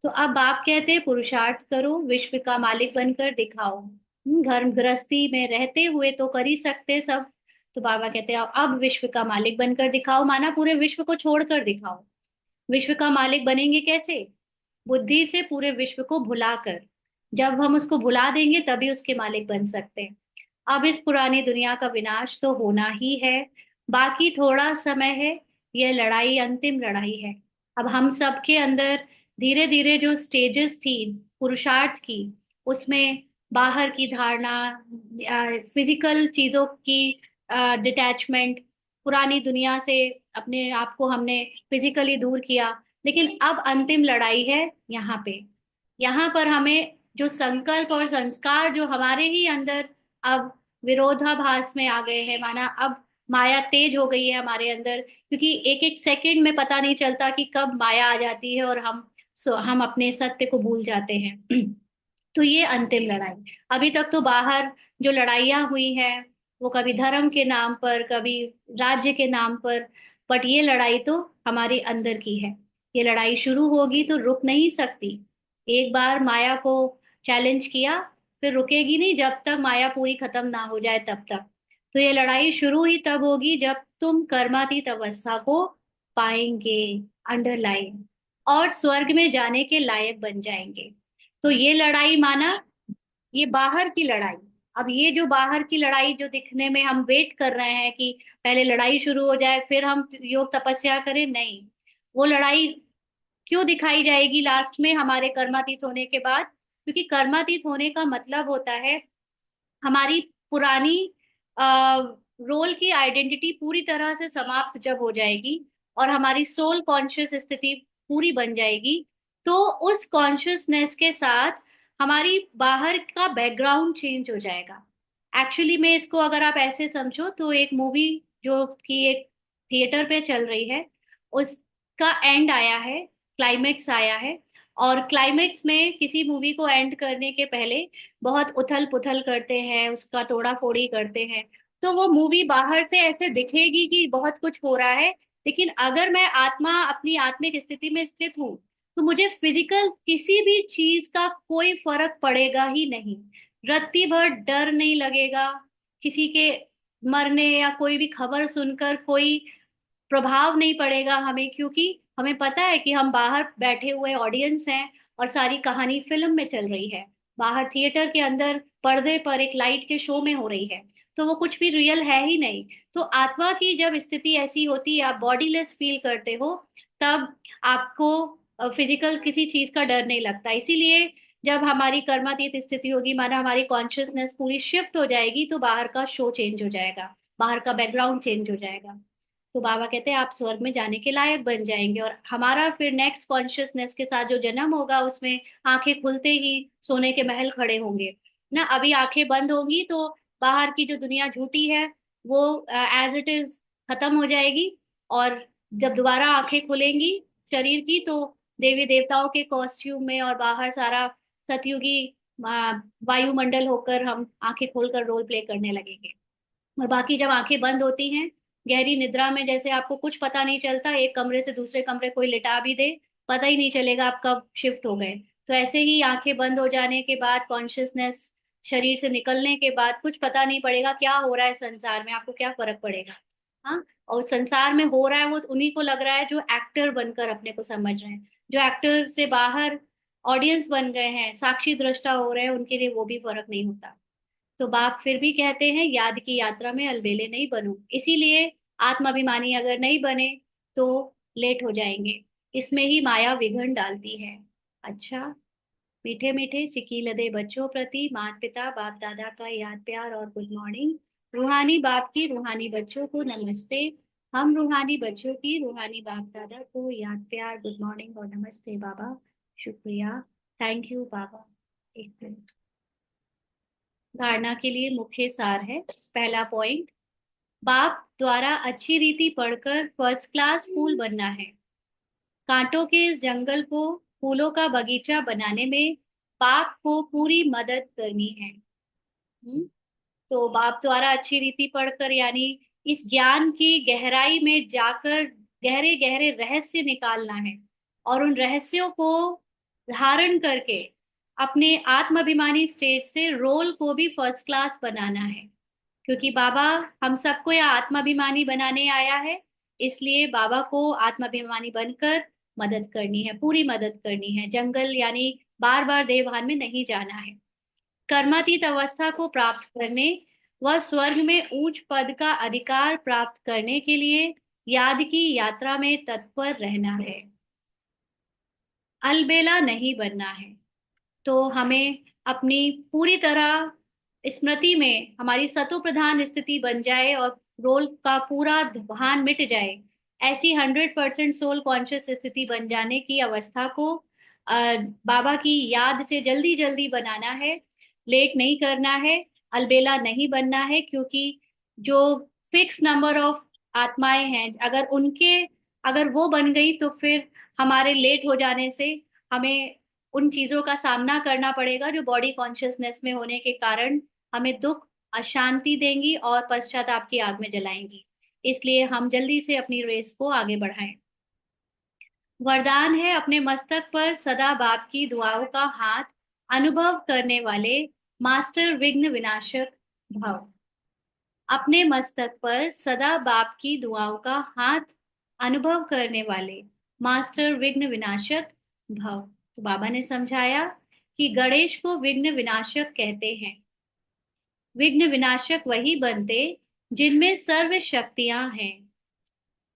तो अब बाप कहते हैं पुरुषार्थ करो, विश्व का मालिक बनकर दिखाओ। घर गृहस्थी में रहते हुए तो कर ही सकते सब। तो बाबा कहते हैं अब विश्व का मालिक बनकर दिखाओ, माना पूरे विश्व को छोड़कर दिखाओ। विश्व का मालिक बनेंगे कैसे? बुद्धि से पूरे विश्व को भुलाकर। जब हम उसको भुला देंगे तभी उसके मालिक बन सकते हैं। अब इस पुरानी दुनिया का विनाश तो होना ही है, बाकी थोड़ा समय है। यह लड़ाई अंतिम लड़ाई है। अब हम सबके अंदर धीरे धीरे जो स्टेजेस थी पुरुषार्थ की, उसमें बाहर की धारणा, फिजिकल चीजों की डिटैचमेंट, पुरानी दुनिया से अपने आप को हमने फिजिकली दूर किया। लेकिन अब अंतिम लड़ाई है यहाँ पे। यहाँ पर हमें जो संकल्प और संस्कार जो हमारे ही अंदर अब विरोधाभास में आ गए हैं, माना अब माया तेज हो गई है हमारे अंदर, क्योंकि एक एक सेकंड में पता नहीं चलता कि कब माया आ जाती है और हम अपने सत्य को भूल जाते हैं। तो ये अंतिम लड़ाई। अभी तक तो बाहर जो लड़ाइयाँ हुई हैं वो कभी धर्म के नाम पर, कभी राज्य के नाम पर, बट ये लड़ाई तो हमारे अंदर की है। ये लड़ाई शुरू होगी तो रुक नहीं सकती। एक बार माया को चैलेंज किया, फिर रुकेगी नहीं जब तक माया पूरी खत्म ना हो जाए तब तक। तो ये लड़ाई शुरू ही तब होगी जब तुम कर्मातीत अवस्था को पाएंगे, अंडरलाइन, और स्वर्ग में जाने के लायक बन जाएंगे। तो ये लड़ाई माना ये बाहर की लड़ाई। अब ये जो बाहर की लड़ाई जो दिखने में हम वेट कर रहे हैं कि पहले लड़ाई शुरू हो जाए फिर हम योग तपस्या करें, नहीं। वो लड़ाई क्यों दिखाई जाएगी लास्ट में हमारे कर्मातीत होने के बाद? क्योंकि कर्मातीत होने का मतलब होता है हमारी पुरानी रोल की आइडेंटिटी पूरी तरह से समाप्त जब हो जाएगी और हमारी सोल कॉन्शियस स्थिति पूरी बन जाएगी, तो उस कॉन्शियसनेस के साथ हमारी बाहर का बैकग्राउंड चेंज हो जाएगा। एक्चुअली में इसको अगर आप ऐसे समझो तो एक मूवी जो कि एक थिएटर पे चल रही है, उसका एंड आया है, क्लाइमेक्स आया है। और क्लाइमेक्स में किसी मूवी को एंड करने के पहले बहुत उथल पुथल करते हैं, उसका तोड़ा फोड़ी करते हैं। तो वो मूवी बाहर से ऐसे दिखेगी कि बहुत कुछ हो रहा है, लेकिन अगर मैं आत्मा अपनी आत्मिक स्थिति में स्थित हूँ तो मुझे फिजिकल किसी भी चीज का कोई फर्क पड़ेगा ही नहीं। रत्ती भर डर नहीं लगेगा किसी के मरने या कोई भी खबर सुनकर कोई प्रभाव नहीं पड़ेगा हमें, क्योंकि हमें पता है कि हम बाहर बैठे हुए ऑडियंस हैं और सारी कहानी फिल्म में चल रही है। बाहर थिएटर के अंदर पर्दे पर एक लाइट के शो में हो रही है, तो वो कुछ भी रियल है ही नहीं। तो आत्मा की जब स्थिति ऐसी होती है, आप बॉडीलेस फील करते हो, तब आपको फिजिकल किसी चीज का डर नहीं लगता। इसीलिए जब हमारी कर्मातीत स्थिति होगी, माना हमारी कॉन्शियसनेस पूरी शिफ्ट हो जाएगी, तो बाहर का शो चेंज हो जाएगा, बाहर का बैकग्राउंड चेंज हो जाएगा। तो बाबा कहते हैं आप स्वर्ग में जाने के लायक बन जाएंगे, और हमारा फिर नेक्स्ट कॉन्शियसनेस के साथ जो जन्म होगा उसमें आंखें खुलते ही सोने के महल खड़े होंगे ना। अभी आंखें बंद होंगी तो बाहर की जो दुनिया झूठी है वो एज इट इज खत्म हो जाएगी, और जब दोबारा आंखें खुलेंगी शरीर की, तो देवी देवताओं के कॉस्ट्यूम में और बाहर सारा सतयुगी वायुमंडल होकर हम आंखें खोलकर रोल प्ले करने लगेंगे। और बाकी जब आंखें बंद होती हैं गहरी निद्रा में जैसे आपको कुछ पता नहीं चलता, एक कमरे से दूसरे कमरे कोई लिटा भी दे, पता ही नहीं चलेगा आप कब शिफ्ट हो गए। तो ऐसे ही आंखें बंद हो जाने के बाद, कॉन्शियसनेस शरीर से निकलने के बाद कुछ पता नहीं पड़ेगा क्या हो रहा है संसार में, आपको क्या फर्क पड़ेगा। हाँ, और संसार में हो रहा है वो उन्हीं को लग रहा है जो एक्टर बनकर अपने को समझ रहे हैं, जो एक्टर से बाहर ऑडियंस बन गए हैं, साक्षी दृष्टा हो रहे हैं, उनके लिए वो भी फर्क नहीं होता। तो बाप फिर भी कहते हैं याद की यात्रा में अलबेले नहीं बनो, इसीलिए आत्माभिमानी अगर नहीं बने तो लेट हो जाएंगे। इसमें ही माया विघ्न डालती है। अच्छा, मीठे मीठे सिकीलदे बच्चों प्रति माता पिता बाप दादा का याद प्यार और गुड मॉर्निंग। रूहानी बाप की रूहानी बच्चों को नमस्ते। हम रूहानी बच्चों की रूहानी बाप दादा को याद प्यार गुड मॉर्निंग और नमस्ते बाबा। शुक्रिया, थैंक यू बाबा। एक मिनट। धारणा के लिए मुख्य सार है। पहला पॉइंट, बाप द्वारा अच्छी रीति पढ़कर फर्स्ट क्लास फूल बनना है। कांटों के इस जंगल को फूलों का बगीचा बनाने में बाप को पूरी मदद करनी है। तो बाप द्वारा अच्छी रीति पढ़कर यानी इस ज्ञान की गहराई में जाकर गहरे गहरे रहस्य निकालना है, और उन रहस्यों को धारण करके अपने आत्माभिमानी स्टेज से रोल को भी फर्स्ट क्लास बनाना है। क्योंकि बाबा हम सबको यहाँ आत्माभिमानी बनाने आया है, इसलिए बाबा को आत्माभिमानी बनकर मदद करनी है, पूरी मदद करनी है। जंगल यानी बार बार देवभान में नहीं जाना है। कर्मातीत अवस्था को प्राप्त करने व स्वर्ग में ऊंच पद का अधिकार प्राप्त करने के लिए याद की यात्रा में तत्पर रहना है, अलबेला नहीं बनना है। तो हमें अपनी पूरी तरह स्मृति में हमारी सतो प्रधान स्थिति बन जाए और रोल का पूरा भान मिट जाए, ऐसी 100% सोल कॉन्शियस स्थिति बन जाने की अवस्था को बाबा की याद से जल्दी जल्दी बनाना है। लेट नहीं करना है, अलबेला नहीं बनना है, क्योंकि जो फिक्स नंबर ऑफ आत्माएं हैं, अगर वो बन गई तो फिर हमारे लेट हो जाने से हमें उन चीजों का सामना करना पड़ेगा जो बॉडी कॉन्शियसनेस में होने के कारण हमें दुख अशांति देंगी और पश्चाताप की आग में जलाएंगी। इसलिए हम जल्दी से अपनी रेस को आगे बढ़ाएं। वरदान है अपने मस्तक पर सदा बाप की दुआओं का हाथ अनुभव करने वाले मास्टर विघ्न विनाशक भव। अपने मस्तक पर सदा बाप की दुआओं का हाथ अनुभव करने वाले मास्टर विघ्न विनाशक भव। तो बाबा ने समझाया कि गणेश को विघ्न विनाशक कहते हैं। विघ्न विनाशक वही बनते जिनमें सर्व शक्तियां हैं,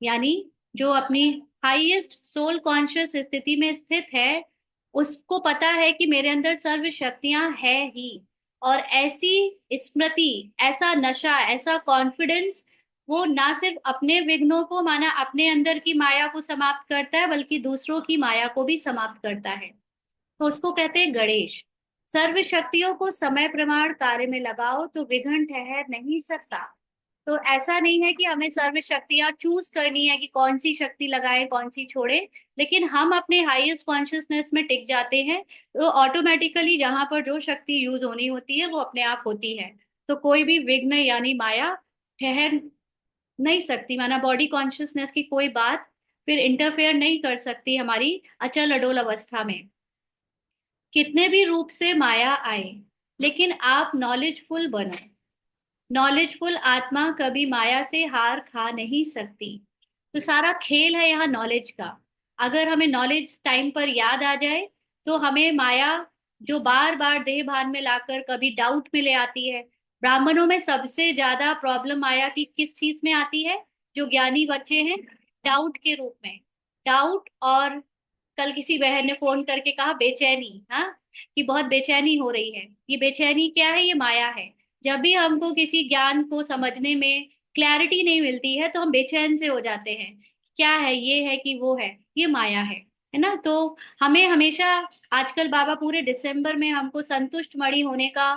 यानी जो अपनी हाईएस्ट सोल कॉन्शियस स्थिति में स्थित है, उसको पता है कि मेरे अंदर सर्व शक्तियां है ही। और ऐसी स्मृति, ऐसा नशा, ऐसा कॉन्फिडेंस, वो ना सिर्फ अपने विघ्नों को माना अपने अंदर की माया को समाप्त करता है, बल्कि दूसरों की माया को भी समाप्त करता है। तो उसको कहते हैं गणेश। सर्व शक्तियों को समय प्रमाण कार्य में लगाओ तो विघ्न ठहर नहीं सकता। तो ऐसा नहीं है कि हमें सर्व शक्तियां चूज करनी है कि कौन सी शक्ति लगाएं कौन सी छोड़े, लेकिन हम अपने हाईएस्ट कॉन्शियसनेस में टिक जाते हैं तो ऑटोमेटिकली जहां पर जो शक्ति यूज होनी होती है वो अपने आप होती है। तो कोई भी विघ्न यानी माया ठहर नहीं सकती, माना बॉडी कॉन्शियसनेस की कोई बात फिर इंटरफेयर नहीं कर सकती हमारी अचल अडोल अवस्था में। कितने भी रूप से माया आए, लेकिन आप नॉलेजफुल बनो। नॉलेजफुल आत्मा कभी माया से हार खा नहीं सकती। तो सारा खेल है यहाँ नॉलेज का। अगर हमें नॉलेज टाइम पर याद आ जाए तो हमें माया जो बार बार देह भान में लाकर कभी डाउट में ले आती है। ब्राह्मणों में सबसे ज्यादा प्रॉब्लम माया की किस चीज में आती है? जो ज्ञानी बच्चे हैं, डाउट के रूप में। डाउट, और कल किसी बहन ने फोन करके कहा बेचैनी, हाँ, कि बहुत बेचैनी हो रही है। ये बेचैनी क्या है? ये माया है। जब भी हमको किसी ज्ञान को समझने में क्लैरिटी नहीं मिलती है तो हम बेचैन से हो जाते हैं। क्या है? ये है कि वो है? ये माया है ना? तो हमें हमेशा, आजकल बाबा पूरे दिसंबर में हमको संतुष्ट मणि होने का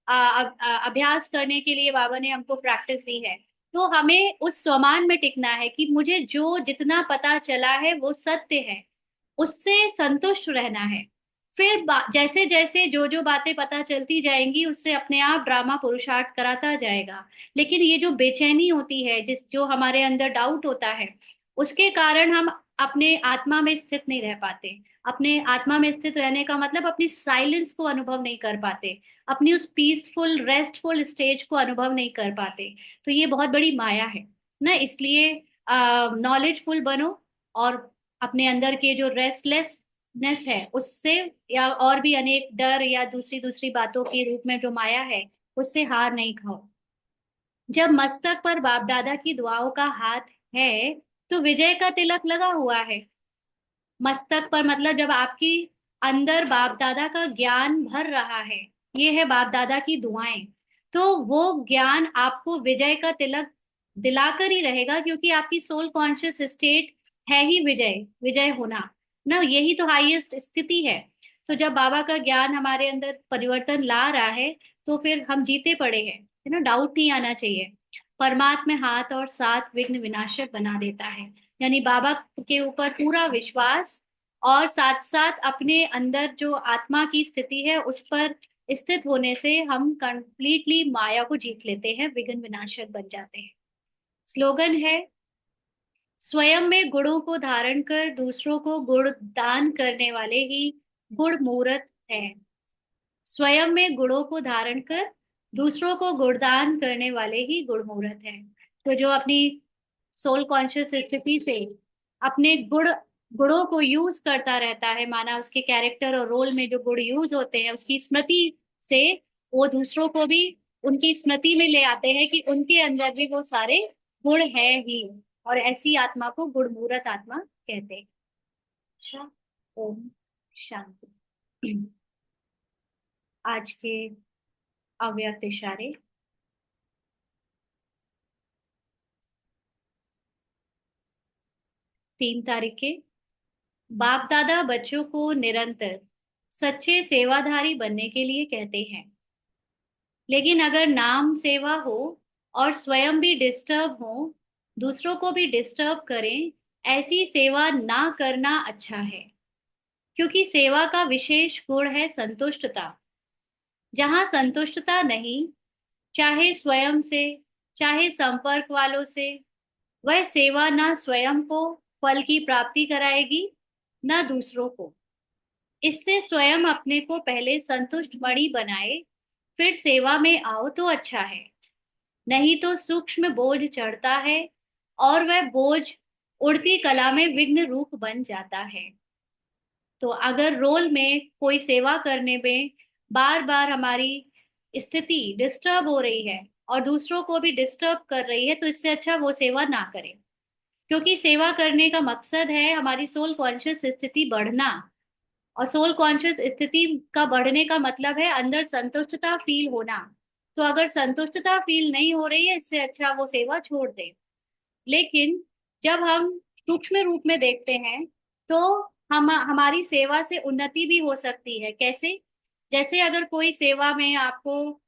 अभ्यास करने के लिए बाबा ने हमको प्रैक्टिस दी है। तो हमें उस स्वमान में टिकना है कि मुझे जो जितना पता चला है वो सत्य है, उससे संतुष्ट रहना है। फिर जैसे जैसे जो जो बातें पता चलती जाएंगी उससे अपने आप ड्रामा पुरुषार्थ कराता जाएगा। लेकिन ये जो बेचैनी होती है, जिस जो हमारे अंदर डाउट होता है, उसके कारण हम अपने आत्मा में स्थित नहीं रह पाते। अपने आत्मा में स्थित रहने का मतलब अपनी साइलेंस को अनुभव नहीं कर पाते, अपनी उस पीसफुल रेस्टफुल स्टेज को अनुभव नहीं कर पाते। तो ये बहुत बड़ी माया है ना। इसलिए नॉलेजफुल बनो, और अपने अंदर के जो रेस्टलेसनेस है उससे, या और भी अनेक डर या दूसरी दूसरी बातों के रूप में जो माया है, उससे हार नहीं खाओ। जब मस्तक पर बाप दादा की दुआओं का हाथ है, तो विजय का तिलक लगा हुआ है। मस्तक पर मतलब जब आपकी अंदर बाप दादा का ज्ञान भर रहा है, ये है बाप दादा की दुआएं, तो वो ज्ञान आपको विजय का तिलक दिलाकर ही रहेगा, क्योंकि आपकी सोल कॉन्शियस स्टेट है ही विजय, विजय होना ना, यही तो हाईएस्ट स्थिति है। तो जब बाबा का ज्ञान हमारे अंदर परिवर्तन ला रहा है, तो फिर हम जीते पड़े हैं, है ना, डाउट नहीं आना चाहिए। परमात्मा हाथ और साथ विघ्न विनाशक बना देता है। यानी बाबा के ऊपर पूरा विश्वास, और साथ साथ अपने अंदर जो आत्मा की स्थिति है उस पर स्थित होने से हम कंप्लीटली माया को जीत लेते हैं, विघ्न विनाशक बन जाते हैं। स्लोगन है, स्वयं में गुणों को धारण कर दूसरों को गुण दान करने वाले ही गुण मूर्त हैं। स्वयं में गुणों को धारण कर दूसरों को गुणदान करने वाले ही गुणमूर्त हैं। तो जो अपनी सोल कॉन्शियस स्थिति से अपने गुणों को यूज करता रहता है, माना उसके कैरेक्टर और रोल में जो गुण यूज होते हैं उसकी स्मृति से, वो दूसरों को भी उनकी स्मृति में ले आते हैं कि उनके अंदर भी वो सारे गुण है ही। और ऐसी आत्मा को गुणमूर्त आत्मा कहते हैं। अच्छा। ओम शांति। आज के अव्यक्त इशारे। 3 तारीख के, बाप दादा बच्चों को निरंतर सच्चे सेवाधारी बनने के लिए कहते हैं, लेकिन अगर नाम सेवा हो और स्वयं भी डिस्टर्ब हो, दूसरों को भी डिस्टर्ब करें, ऐसी सेवा ना करना अच्छा है। क्योंकि सेवा का विशेष गुण है संतुष्टता। जहां संतुष्टता नहीं, चाहे स्वयं से चाहे संपर्क वालों से, वह सेवा ना स्वयं को फल की प्राप्ति कराएगी, ना दूसरों को। इससे स्वयं अपने को पहले संतुष्ट मणि बनाए, फिर सेवा में आओ तो अच्छा है। नहीं तो सूक्ष्म बोझ चढ़ता है, और वह बोझ उड़ती कला में विघ्न रूप बन जाता है। तो अगर रोल में कोई सेवा करने में बार बार हमारी स्थिति डिस्टर्ब हो रही है और दूसरों को भी डिस्टर्ब कर रही है, तो इससे अच्छा वो सेवा ना करें। क्योंकि सेवा करने का मकसद है हमारी सोल कॉन्शियस स्थिति बढ़ना, और सोल कॉन्शियस स्थिति का बढ़ने का मतलब है अंदर संतुष्टता फील होना। तो अगर संतुष्टता फील नहीं हो रही है, इससे अच्छा वो सेवा छोड़ दे। लेकिन जब हम सूक्ष्म रूप में देखते हैं, तो हम हमारी सेवा से उन्नति भी हो सकती है। कैसे? जैसे अगर कोई सेवा में आपको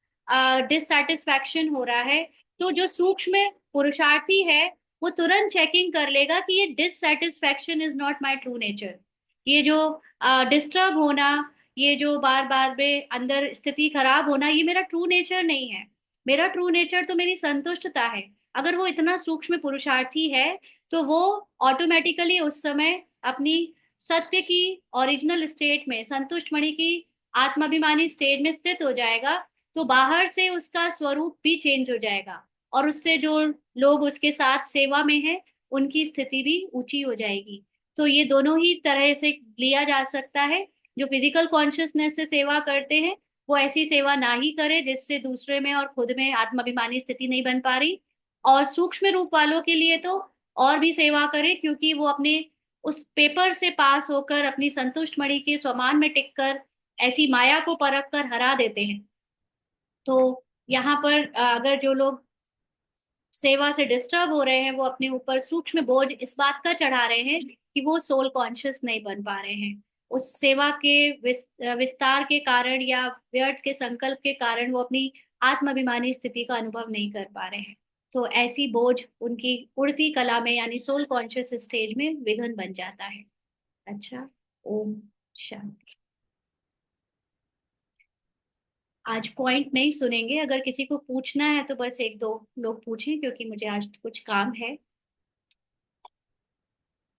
डिससेटिस्फैक्शन हो रहा है, तो जो सूक्ष्म पुरुषार्थी है वो तुरंत चेकिंग कर लेगा कि ये dissatisfaction is not my true nature. ये जो डिस्टर्ब होना, ये जो बार बार में अंदर स्थिति खराब होना, ये मेरा ट्रू नेचर नहीं है। मेरा ट्रू नेचर तो मेरी संतुष्टता है। अगर वो इतना सूक्ष्म पुरुषार्थी है, तो वो ऑटोमेटिकली उस समय अपनी सत्य की ओरिजिनल स्टेट में, संतुष्ट मणि की आत्माभिमानी स्टेट में स्थित हो जाएगा। तो बाहर से उसका स्वरूप भी चेंज हो जाएगा, और उससे जो लोग उसके साथ सेवा में हैं, उनकी स्थिति भी ऊंची हो जाएगी। तो ये दोनों ही तरह से लिया जा सकता है। जो फिजिकल कॉन्शियसनेस से सेवा करते हैं, वो ऐसी सेवा ना ही करे जिससे दूसरे में और खुद में आत्माभिमानी स्थिति नहीं बन पा रही। और सूक्ष्म रूप वालों के लिए तो और भी सेवा करे, क्योंकि वो अपने उस पेपर से पास होकर अपनी संतुष्ट मणि के स्वमान में टिककर ऐसी माया को परख कर हरा देते हैं। तो यहाँ पर अगर जो लोग सेवा से डिस्टर्ब हो रहे हैं, वो अपने ऊपर सूक्ष्म बोझ इस बात का चढ़ा रहे हैं कि वो सोल कॉन्शियस नहीं बन पा रहे हैं। उस सेवा के विस्तार के कारण या व्यर्थ के संकल्प के कारण वो अपनी आत्माभिमानी स्थिति का अनुभव नहीं कर पा रहे हैं। तो ऐसी बोझ उनकी उड़ती कला में यानी सोल कॉन्शियस स्टेज में विघ्न बन जाता है। अच्छा। ओम शांति। आज पॉइंट नहीं सुनेंगे, अगर किसी को पूछना है तो बस एक दो लोग पूछें, क्योंकि मुझे आज कुछ काम है।